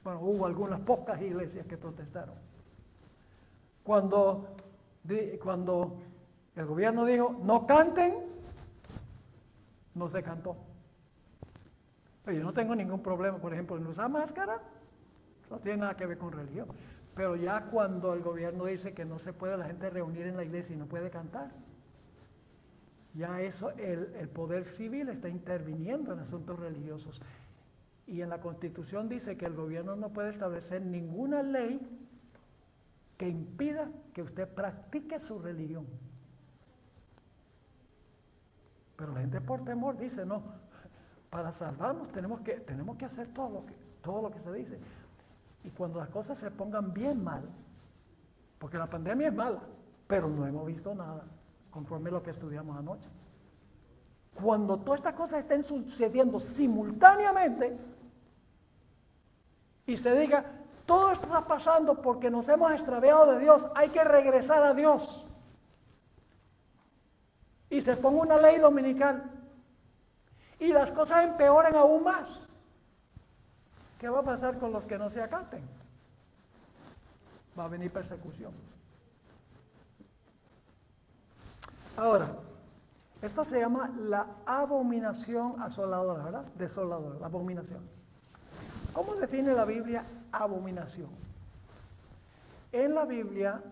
A: Bueno, hubo algunas pocas iglesias que protestaron. Cuando el gobierno dijo: no canten, no se cantó. Pero yo no tengo ningún problema, por ejemplo, en usar máscara, no tiene nada que ver con religión. Pero ya cuando el gobierno dice que no se puede la gente reunir en la iglesia y no puede cantar, ya eso, el poder civil está interviniendo en asuntos religiosos. Y en la Constitución dice que el gobierno no puede establecer ninguna ley que impida que usted practique su religión. Pero la gente por temor dice: no, para salvarnos tenemos que hacer todo lo que se dice. Y cuando las cosas se pongan bien mal, porque la pandemia es mala, pero no hemos visto nada, conforme a lo que estudiamos anoche. Cuando todas estas cosas estén sucediendo simultáneamente y se diga: todo esto está pasando porque nos hemos extraviado de Dios, hay que regresar a Dios, y se ponga una ley dominical y las cosas empeoran aún más, ¿qué va a pasar con los que no se acaten? Va a venir persecución. Ahora, esto se llama la abominación asoladora, ¿verdad? Desoladora, la abominación. ¿Cómo define la Biblia abominación? En la Biblia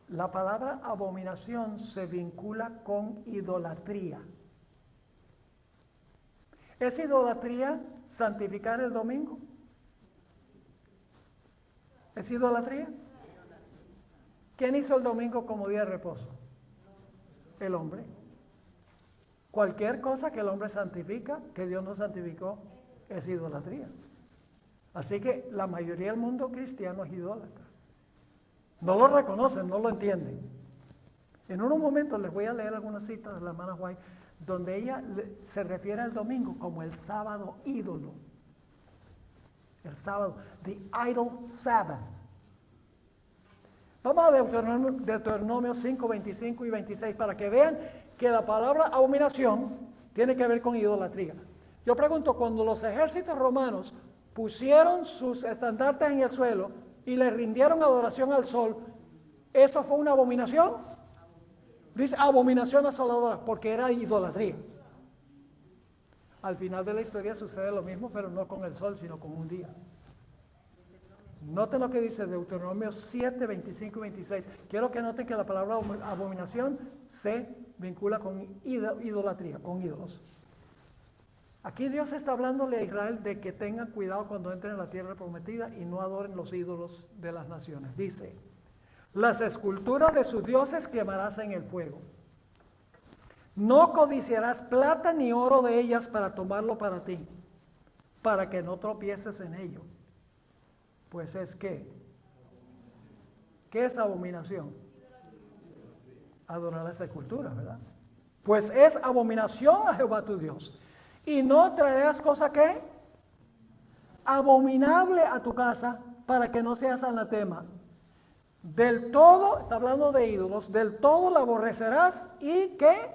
A: La palabra abominación se vincula con idolatría. ¿Es idolatría santificar el domingo? ¿Es idolatría? ¿Quién hizo el domingo como día de reposo? El hombre. Cualquier cosa que el hombre santifica, que Dios no santificó, es idolatría. Así que la mayoría del mundo cristiano es idólatra. No lo reconocen, no lo entienden. En unos momentos les voy a leer algunas citas de la hermana White, donde ella se refiere al domingo como el sábado ídolo. El sábado, the idol Sabbath. Vamos a Deuteronomio 5, 25 y 26 para que vean que la palabra abominación tiene que ver con idolatría. Yo pregunto, cuando los ejércitos romanos pusieron sus estandartes en el suelo y le rindieron adoración al sol, ¿eso fue una abominación? Dice abominación asoladora, porque era idolatría. Al final de la historia sucede lo mismo, pero no con el sol, sino con un día. Noten lo que dice Deuteronomio 7, 25 y 26. Quiero que noten que la palabra abominación se vincula con idolatría, con ídolos. Aquí Dios está hablándole a Israel de que tengan cuidado cuando entren en la tierra prometida y no adoren los ídolos de las naciones. Dice, las esculturas de sus dioses quemarás en el fuego. No codiciarás plata ni oro de ellas para tomarlo para ti, para que no tropieces en ello. Pues es que, ¿qué es abominación? Adorar las esculturas, ¿verdad? Pues es abominación a Jehová tu Dios. Y no traerás cosa que abominable a tu casa para que no seas anatema. Del todo, está hablando de ídolos, del todo la aborrecerás y ¿qué?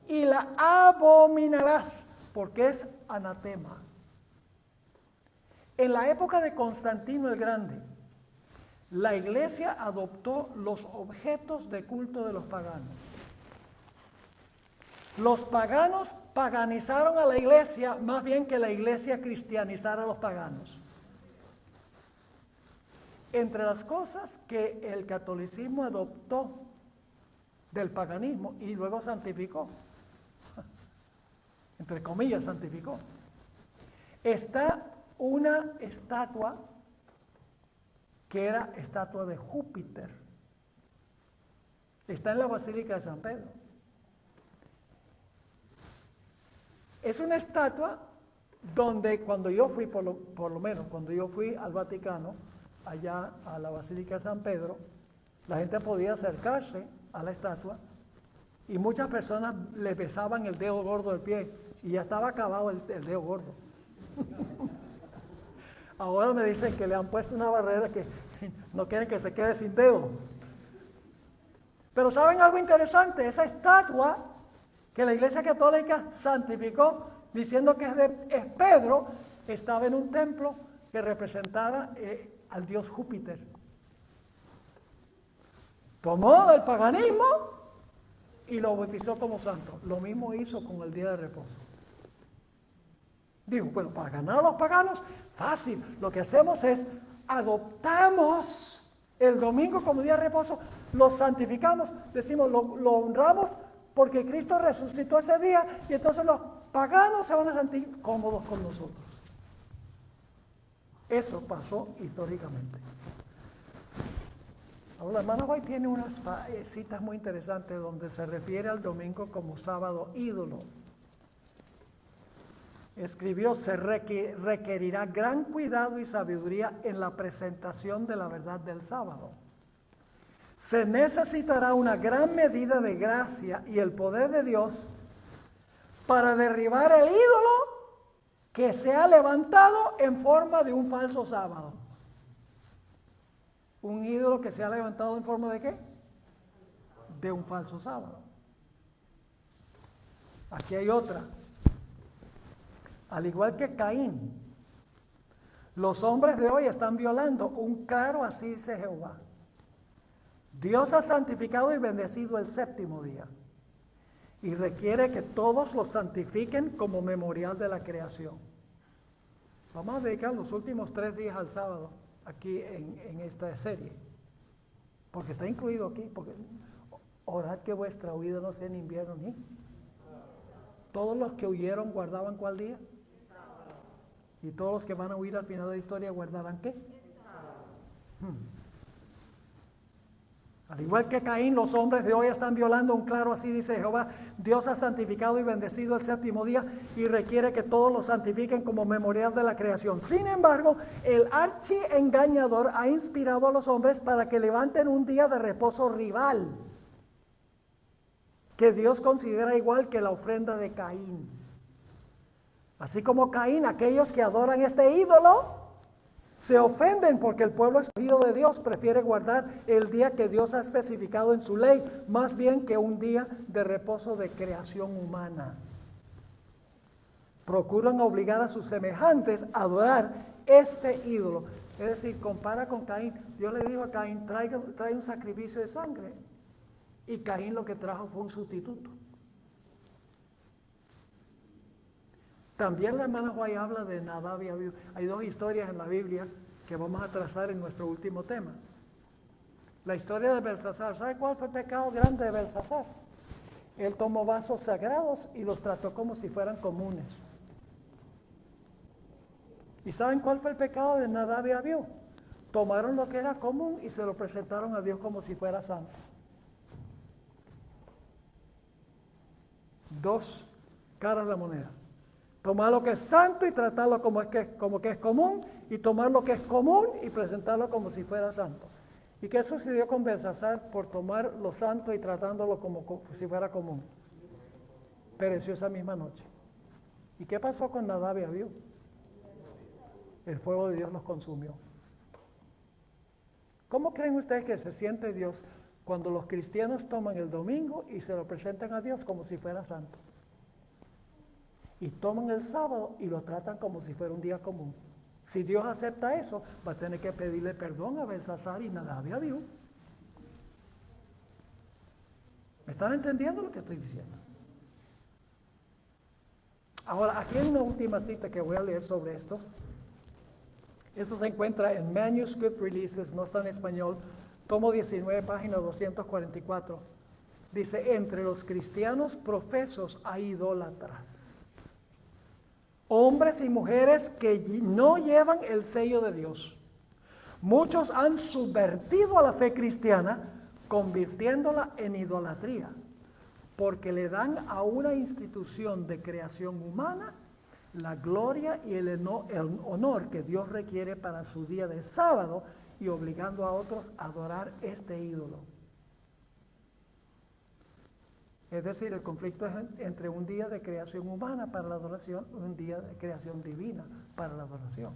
A: Y la abominarás, porque es anatema. En la época de Constantino el Grande, la iglesia adoptó los objetos de culto de los paganos. Los paganos paganizaron a la iglesia más bien que la iglesia cristianizara a los paganos. Entre las cosas que el catolicismo adoptó del paganismo y luego santificó, entre comillas santificó, está una estatua que era estatua de Júpiter. Está en la Basílica de San Pedro. Es una estatua donde cuando yo fui, por lo menos cuando yo fui al Vaticano, allá a la Basílica de San Pedro, la gente podía acercarse a la estatua y muchas personas le besaban el dedo gordo del pie y ya estaba acabado el dedo gordo. Ahora me dicen que le han puesto una barrera que no quieren que se quede sin dedo. Pero ¿saben algo interesante? Esa estatua que la Iglesia Católica santificó diciendo que es Pedro, estaba en un templo que representaba al dios Júpiter. Tomó del paganismo y lo bautizó como santo. Lo mismo hizo con el día de reposo. Digo, bueno, para ganar a los paganos, fácil. Lo que hacemos es adoptamos el domingo como día de reposo, lo santificamos, decimos, lo honramos porque Cristo resucitó ese día y entonces los paganos se van a sentir cómodos con nosotros. Eso pasó históricamente. Ahora, la hermana White tiene unas citas muy interesantes donde se refiere al domingo como sábado ídolo. Escribió, se requerirá gran cuidado y sabiduría en la presentación de la verdad del sábado. Se necesitará una gran medida de gracia y el poder de Dios para derribar el ídolo que se ha levantado en forma de un falso sábado. Un ídolo que se ha levantado en forma de ¿qué? De un falso sábado. Aquí hay otra. Al igual que Caín, los hombres de hoy están violando un claro así dice Jehová. Dios ha santificado y bendecido el séptimo día y requiere que todos lo santifiquen como memorial de la creación. Vamos a dedicar los últimos 3 días al sábado aquí en esta serie. Porque está incluido aquí, porque orad que vuestra huida no sea en invierno ni. Todos los que huyeron guardaban ¿cuál día? Y todos los que van a huir al final de la historia guardarán ¿qué? Al igual que Caín, los hombres de hoy están violando un claro, así dice Jehová, Dios ha santificado y bendecido el séptimo día y requiere que todos lo santifiquen como memorial de la creación. Sin embargo, el archiengañador ha inspirado a los hombres para que levanten un día de reposo rival, que Dios considera igual que la ofrenda de Caín. Así como Caín, aquellos que adoran este ídolo se ofenden porque el pueblo escogido de Dios prefiere guardar el día que Dios ha especificado en su ley, más bien que un día de reposo de creación humana. Procuran obligar a sus semejantes a adorar este ídolo. Es decir, compara con Caín. Dios le dijo a Caín, trae un sacrificio de sangre. Y Caín lo que trajo fue un sustituto. También la hermana White habla de Nadab y Abiú. Hay dos historias en la Biblia que vamos a trazar en nuestro último tema. La historia de Belsasar. ¿Sabe cuál fue el pecado grande de Belsasar? Él tomó vasos sagrados y los trató como si fueran comunes. ¿Y saben cuál fue el pecado de Nadab y Abiú? Tomaron lo que era común y se lo presentaron a Dios como si fuera santo. Dos caras de la moneda. Tomar lo que es santo y tratarlo como que es común, y tomar lo que es común y presentarlo como si fuera santo. ¿Y qué sucedió con Belsasar por tomar lo santo y tratándolo como si fuera común? Pereció esa misma noche. ¿Y qué pasó con Nadab y Abiú? El fuego de Dios los consumió. ¿Cómo creen ustedes que se siente Dios cuando los cristianos toman el domingo y se lo presentan a Dios como si fuera santo? Y toman el sábado y lo tratan como si fuera un día común. Si Dios acepta eso, va a tener que pedirle perdón a Belsasar y Nadab y Abiú. ¿Me están entendiendo lo que estoy diciendo? Ahora, aquí hay una última cita que voy a leer sobre esto. Esto se encuentra en Manuscript Releases, no está en español, tomo 19, página 244. Dice, entre los cristianos profesos hay idólatras. Hombres y mujeres que no llevan el sello de Dios. Muchos han subvertido a la fe cristiana, convirtiéndola en idolatría, porque le dan a una institución de creación humana la gloria y el honor que Dios requiere para su día de sábado y obligando a otros a adorar este ídolo. Es decir, el conflicto es entre un día de creación humana para la adoración y un día de creación divina para la adoración.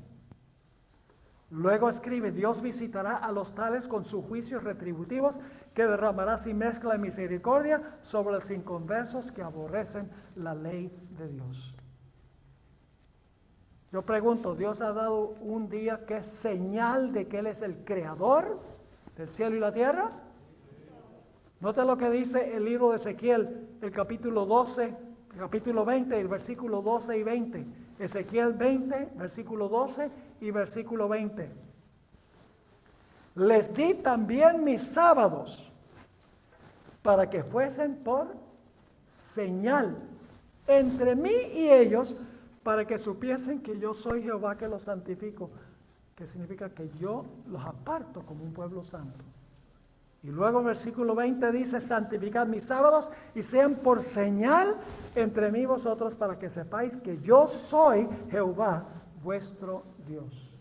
A: Luego escribe, Dios visitará a los tales con sus juicios retributivos que derramará sin mezcla de misericordia sobre los inconversos que aborrecen la ley de Dios. Yo pregunto, ¿Dios ha dado un día que es señal de que Él es el creador del cielo y la tierra? Nota lo que dice el libro de Ezequiel, el capítulo 12, el capítulo 20, el versículo 12 y 20. Ezequiel 20, versículo 12 y versículo 20. Les di también mis sábados para que fuesen por señal entre mí y ellos, para que supiesen que yo soy Jehová que los santifico, que significa que yo los aparto como un pueblo santo. Y luego el versículo 20 dice, santificad mis sábados y sean por señal entre mí y vosotros, para que sepáis que yo soy Jehová vuestro Dios.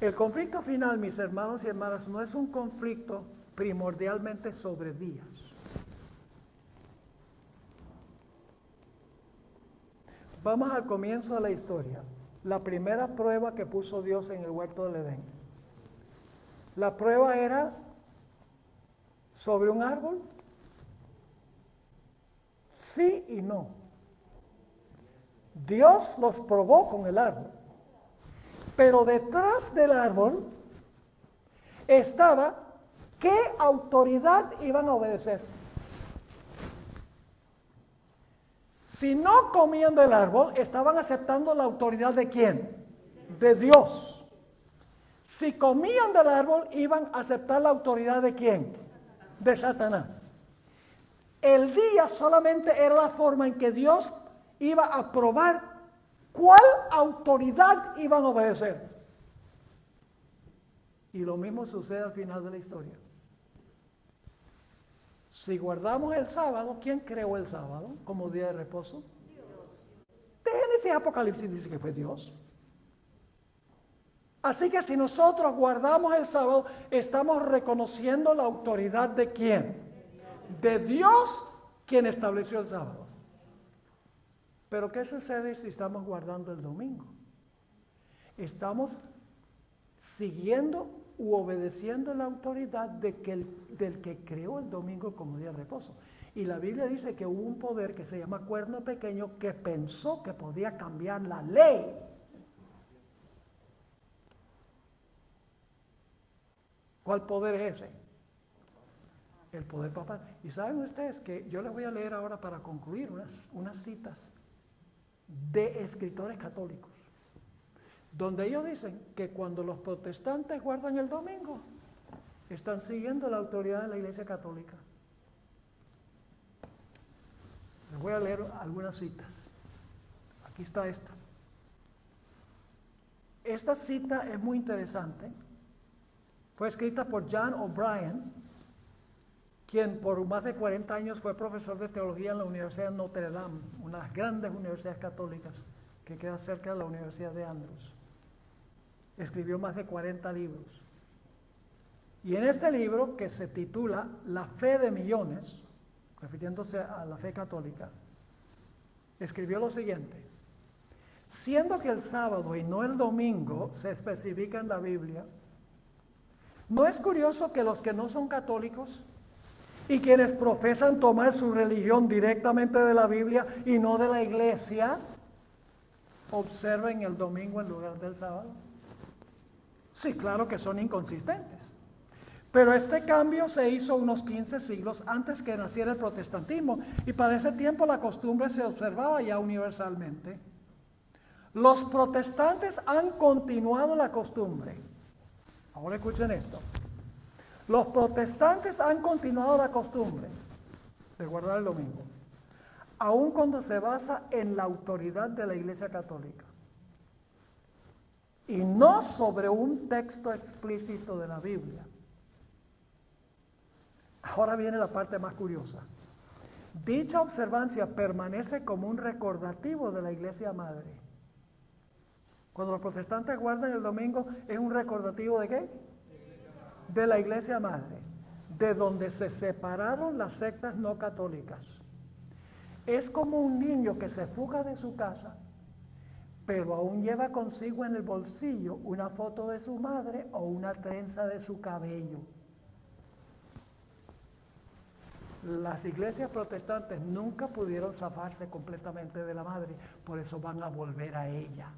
A: El conflicto final, mis hermanos y hermanas, no es un conflicto primordialmente sobre días. Vamos al comienzo de la historia. La primera prueba que puso Dios en el huerto del Edén. La prueba era sobre un árbol. Sí y no. Dios los probó con el árbol. Pero detrás del árbol estaba qué autoridad iban a obedecer. Si no comían del árbol, estaban aceptando la autoridad de ¿quién? De Dios. Si comían del árbol, iban a aceptar la autoridad ¿de quién? De Satanás. El día solamente era la forma en que Dios iba a probar cuál autoridad iban a obedecer. Y lo mismo sucede al final de la historia. Si guardamos el sábado, ¿quién creó el sábado como día de reposo? Dios. De Génesis y Apocalipsis dice que fue Dios. Así que si nosotros guardamos el sábado, estamos reconociendo la autoridad ¿de quién? De Dios, quien estableció el sábado. Pero ¿qué sucede si estamos guardando el domingo? Estamos siguiendo u obedeciendo la autoridad del que creó el domingo como día de reposo. Y la Biblia dice que hubo un poder que se llama cuerno pequeño que pensó que podía cambiar la ley. ¿Cuál poder es ese? El poder papal. Y saben ustedes que yo les voy a leer ahora para concluir unas citas de escritores católicos, donde ellos dicen que cuando los protestantes guardan el domingo, están siguiendo la autoridad de la Iglesia Católica. Les voy a leer algunas citas. Aquí está esta. Esta cita es muy interesante. Fue escrita por John O'Brien, quien por más de 40 años fue profesor de teología en la Universidad de Notre Dame, una de las grandes universidades católicas que queda cerca de la Universidad de Andrews. Escribió más de 40 libros. Y en este libro, que se titula La fe de millones, refiriéndose a la fe católica, escribió lo siguiente: siendo que el sábado y no el domingo se especifica en la Biblia, ¿no es curioso que los que no son católicos y quienes profesan tomar su religión directamente de la Biblia y no de la iglesia, observen el domingo en lugar del sábado? Sí, claro que son inconsistentes. Pero este cambio se hizo unos 15 siglos antes que naciera el protestantismo, y para ese tiempo la costumbre se observaba ya universalmente. Los protestantes han continuado la costumbre. Ahora escuchen esto. Los protestantes han continuado la costumbre de guardar el domingo, aun cuando se basa en la autoridad de la Iglesia Católica y no sobre un texto explícito de la Biblia. Ahora viene la parte más curiosa. Dicha observancia permanece como un recordativo de la Iglesia Madre. Cuando los protestantes guardan el domingo, ¿es un recordativo de qué? De la Iglesia Madre, de donde se separaron las sectas no católicas. Es como un niño que se fuga de su casa, pero aún lleva consigo en el bolsillo una foto de su madre o una trenza de su cabello. Las iglesias protestantes nunca pudieron zafarse completamente de la madre, por eso van a volver a ella.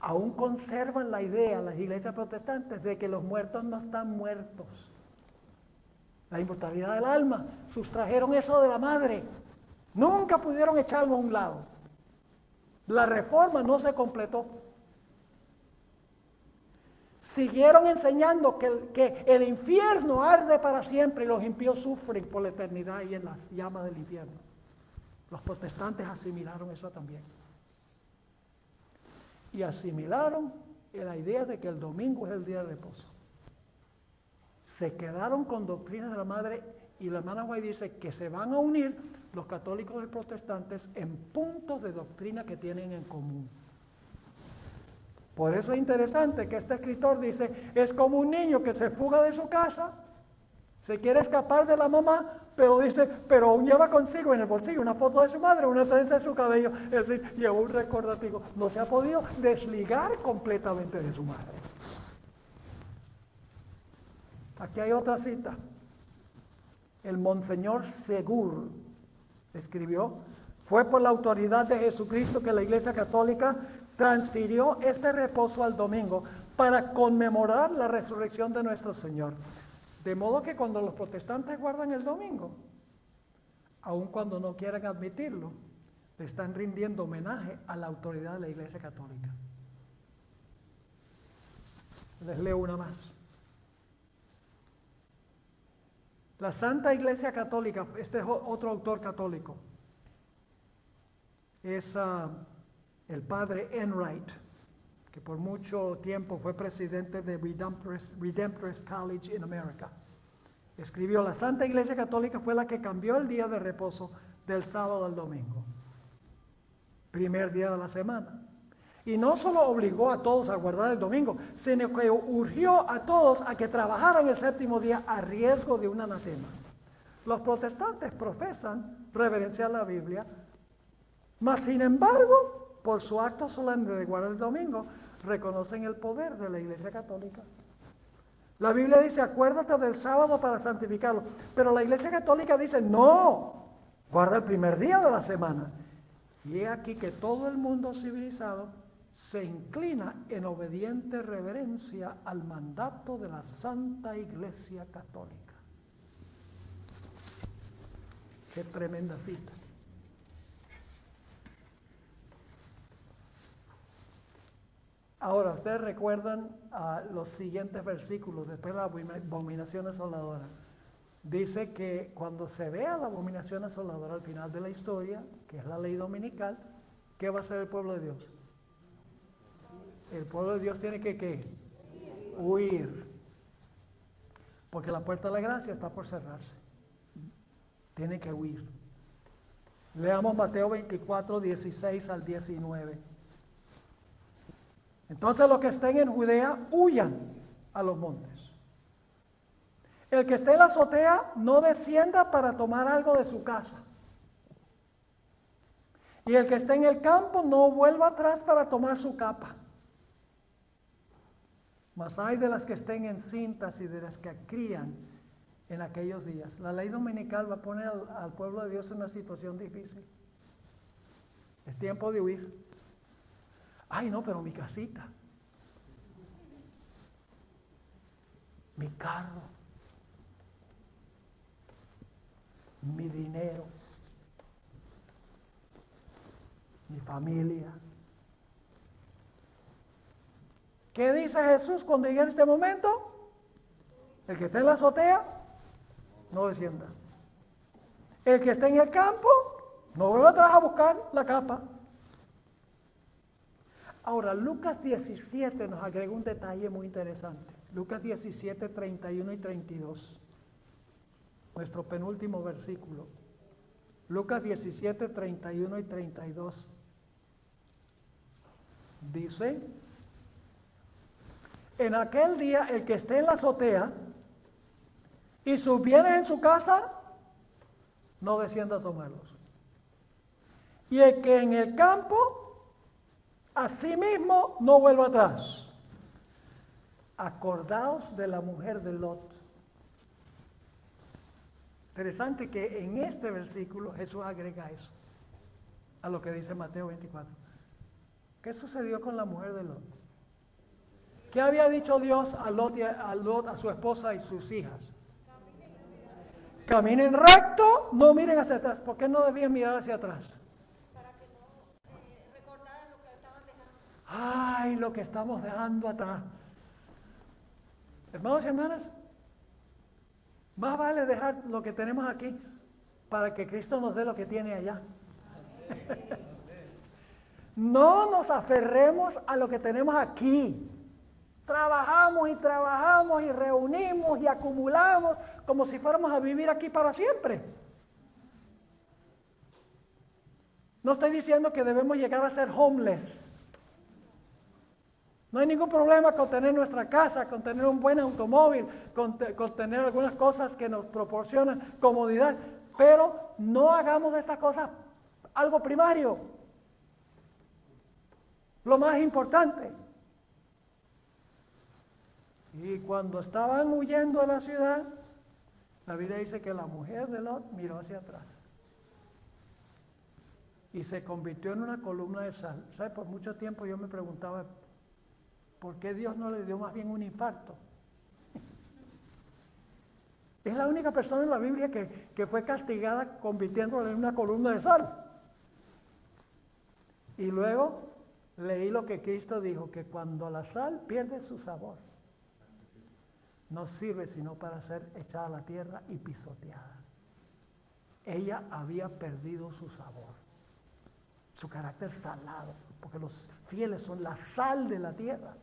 A: Aún conservan la idea, las iglesias protestantes, de que los muertos no están muertos. La inmortalidad del alma, sustrajeron eso de la madre. Nunca pudieron echarlo a un lado. La reforma no se completó. Siguieron enseñando que el infierno arde para siempre y los impíos sufren por la eternidad y en las llamas del infierno. Los protestantes asimilaron eso también. Y asimilaron la idea de que el domingo es el día de reposo. Se quedaron con doctrinas de la madre, y la hermana White dice que se van a unir los católicos y protestantes en puntos de doctrina que tienen en común. Por eso es interesante que este escritor dice, es como un niño que se fuga de su casa, se quiere escapar de la mamá, pero dice, pero aún lleva consigo en el bolsillo una foto de su madre, una trenza de su cabello, es decir, lleva un recordativo. No se ha podido desligar completamente de su madre. Aquí hay otra cita. El Monseñor Segur escribió, fue por la autoridad de Jesucristo que la Iglesia Católica transfirió este reposo al domingo para conmemorar la resurrección de nuestro Señor. De modo que cuando los protestantes guardan el domingo, aun cuando no quieran admitirlo, le están rindiendo homenaje a la autoridad de la Iglesia Católica. Les leo una más. La Santa Iglesia Católica, este es otro autor católico, es el padre Enright, que por mucho tiempo fue presidente de Redemptorist College in America. Escribió: la Santa Iglesia Católica fue la que cambió el día de reposo del sábado al domingo, primer día de la semana. Y no solo obligó a todos a guardar el domingo, sino que urgió a todos a que trabajaran el séptimo día a riesgo de un anatema. Los protestantes profesan reverenciar la Biblia, mas sin embargo, por su acto solemne de guardar el domingo, reconocen el poder de la Iglesia Católica. La Biblia dice: acuérdate del sábado para santificarlo. Pero la Iglesia Católica dice: no, guarda el primer día de la semana. Y he aquí que todo el mundo civilizado se inclina en obediente reverencia al mandato de la Santa Iglesia Católica. Qué tremenda cita. Ahora, ustedes recuerdan los siguientes versículos después de la abominación asoladora. Dice que cuando se vea la abominación asoladora al final de la historia, que es la ley dominical, ¿qué va a hacer el pueblo de Dios? El pueblo de Dios tiene que huir. Porque la puerta de la gracia está por cerrarse. Tiene que huir. Leamos Mateo 24, 16 al 19. Entonces los que estén en Judea, huyan a los montes. El que esté en la azotea, no descienda para tomar algo de su casa. Y el que esté en el campo, no vuelva atrás para tomar su capa. Mas hay de las que estén encintas y de las que crían en aquellos días. La ley dominical va a poner al pueblo de Dios en una situación difícil. Es tiempo de huir. Ay, no, pero mi casita, mi carro, mi dinero, mi familia. ¿Qué dice Jesús cuando llegue en este momento? El que esté en la azotea, no descienda. El que esté en el campo, no vuelva atrás a buscar la capa. Ahora, Lucas 17 nos agrega un detalle muy interesante. Lucas 17, 31 y 32. Nuestro penúltimo versículo. Lucas 17, 31 y 32. Dice: en aquel día el que esté en la azotea y sus bienes en su casa, no descienda a tomarlos. Y el que en el campo, asimismo, no vuelva atrás. Acordaos de la mujer de Lot. Interesante que en este versículo Jesús agrega eso a lo que dice Mateo 24. ¿Qué sucedió con la mujer de Lot? ¿Qué había dicho Dios a Lot, a su esposa y sus hijas? Caminen recto, no miren hacia atrás. ¿Por qué no debían mirar hacia atrás?
B: Para que no recordaran lo que estaban dejando.
A: Ay, lo que estamos dejando atrás. Hermanos y hermanas, más vale dejar lo que tenemos aquí para que Cristo nos dé lo que tiene allá. No nos aferremos a lo que tenemos aquí. Trabajamos y reunimos y acumulamos como si fuéramos a vivir aquí para siempre. No estoy diciendo que debemos llegar a ser homeless. No hay ningún problema con tener nuestra casa, con tener un buen automóvil, con tener algunas cosas que nos proporcionan comodidad, pero no hagamos de estas cosas algo primario. Lo más importante. Y cuando estaban huyendo de la ciudad, la Biblia dice que la mujer de Lot miró hacia atrás y se convirtió en una columna de sal. ¿Sabe? Por mucho tiempo yo me preguntaba, ¿por qué Dios no le dio más bien un infarto? Es la única persona en la Biblia que fue castigada convirtiéndola en una columna de sal. Y luego leí lo que Cristo dijo, que cuando la sal pierde su sabor, no sirve sino para ser echada a la tierra y pisoteada. Ella había perdido su sabor, su carácter salado, porque los fieles son la sal de la tierra.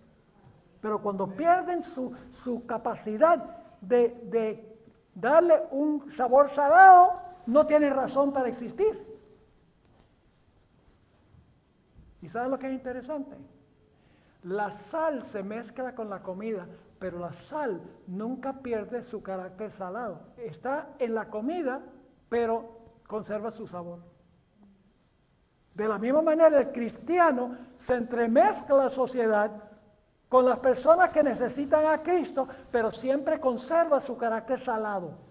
A: Pero cuando pierden su capacidad de darle un sabor salado, no tienen razón para existir. ¿Y saben lo que es interesante? La sal se mezcla con la comida, pero la sal nunca pierde su carácter salado. Está en la comida, pero conserva su sabor. De la misma manera, el cristiano se entremezcla la sociedad con las personas que necesitan a Cristo, pero siempre conserva su carácter salado.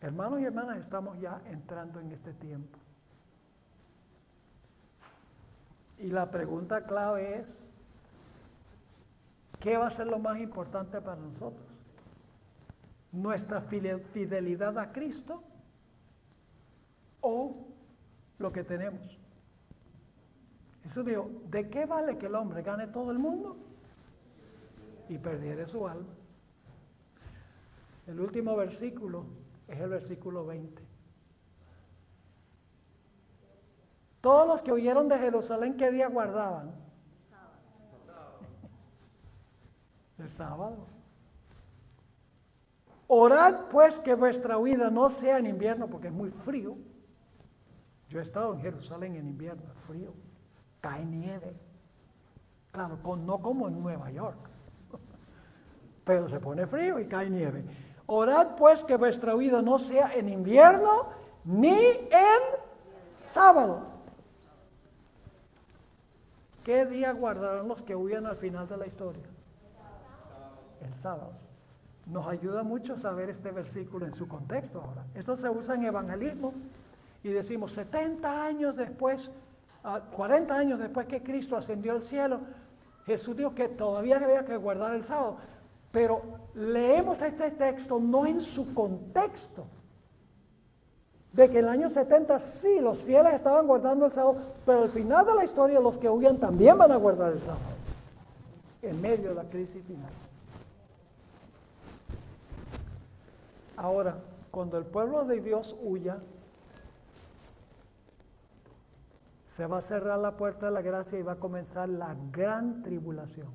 A: Hermanos y hermanas, estamos ya entrando en este tiempo. Y la pregunta clave es, ¿qué va a ser lo más importante para nosotros? ¿Nuestra fidelidad a Cristo o lo que tenemos? Jesús dijo, ¿de qué vale que el hombre gane todo el mundo y perdiere su alma? El último versículo es el versículo 20. Todos los que huyeron de Jerusalén, ¿qué día guardaban? El sábado. Orad pues que vuestra huida no sea en invierno, porque es muy frío. Yo he estado en Jerusalén en invierno, es frío, cae nieve. Claro, no como en Nueva York, pero se pone frío y cae nieve. Orad pues que vuestra huida no sea en invierno ni en sábado. ¿Qué día guardarán los que huyan al final de la historia? El sábado. Nos ayuda mucho saber este versículo en su contexto ahora. Esto se usa en evangelismo y decimos 70 años después, 40 años después que Cristo ascendió al cielo, Jesús dijo que todavía había que guardar el sábado. Pero leemos este texto no en su contexto, de que en el año 70 sí, los fieles estaban guardando el sábado, pero al final de la historia los que huyan también van a guardar el sábado, en medio de la crisis final. Ahora, cuando el pueblo de Dios huya, se va a cerrar la puerta de la gracia y va a comenzar la gran tribulación.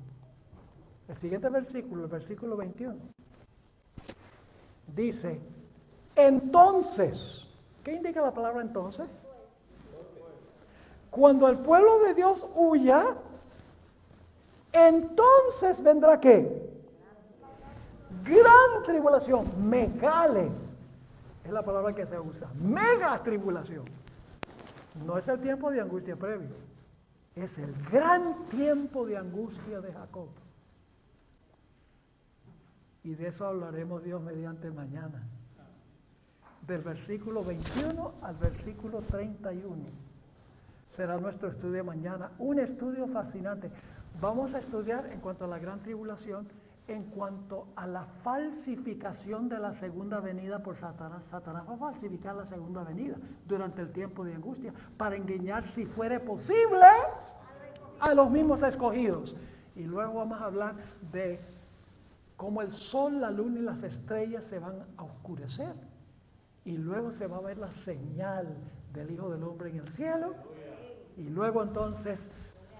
A: El siguiente versículo, el versículo 21, dice, entonces, ¿qué indica la palabra entonces? Cuando el pueblo de Dios huya, entonces vendrá ¿qué? Gran tribulación, megale, es la palabra que se usa, mega tribulación. No es el tiempo de angustia previo, es el gran tiempo de angustia de Jacob. Y de eso hablaremos Dios mediante mañana. Del versículo 21 al versículo 31. Será nuestro estudio mañana. Un estudio fascinante. Vamos a estudiar en cuanto a la gran tribulación, en cuanto a la falsificación de la segunda venida por Satanás. Satanás va a falsificar la segunda venida durante el tiempo de angustia para engañar, si fuere posible, a los mismos escogidos. Y luego vamos a hablar de cómo el sol, la luna y las estrellas se van a oscurecer. Y luego se va a ver la señal del Hijo del Hombre en el cielo. Y luego entonces,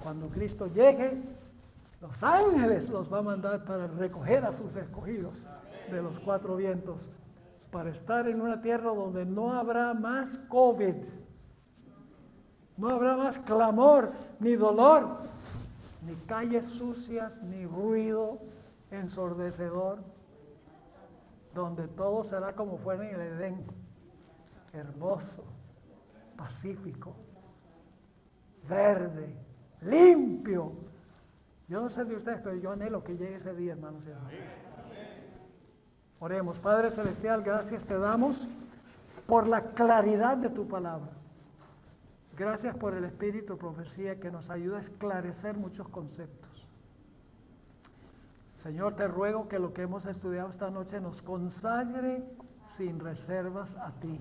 A: cuando Cristo llegue, los ángeles los va a mandar para recoger a sus escogidos de los cuatro vientos, para estar en una tierra donde no habrá más COVID, no habrá más clamor, ni dolor, ni calles sucias, ni ruido ensordecedor, donde todo será como fuera en el Edén, hermoso, pacífico, verde, limpio. Yo no sé de ustedes, pero yo anhelo que llegue ese día, hermanos y hermanas. Oremos. Padre Celestial, gracias te damos por la claridad de tu palabra. Gracias por el espíritu de profecía que nos ayuda a esclarecer muchos conceptos. Señor, te ruego que lo que hemos estudiado esta noche nos consagre sin reservas a ti.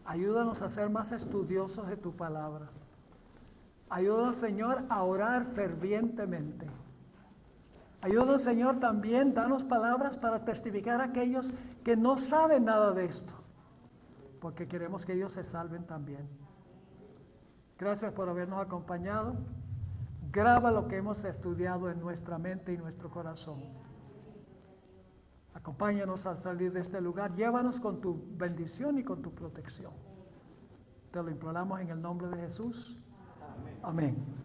A: Ayúdanos a ser más estudiosos de tu palabra, Ayúdanos, Señor, a orar fervientemente. Ayúdanos, Señor, también, danos palabras para testificar a aquellos que no saben nada de esto, porque queremos que ellos se salven también. Gracias por habernos acompañado. Graba lo que hemos estudiado en nuestra mente y nuestro corazón. Acompáñanos al salir de este lugar. Llévanos con tu bendición y con tu protección. Te lo imploramos en el nombre de Jesús. Amén.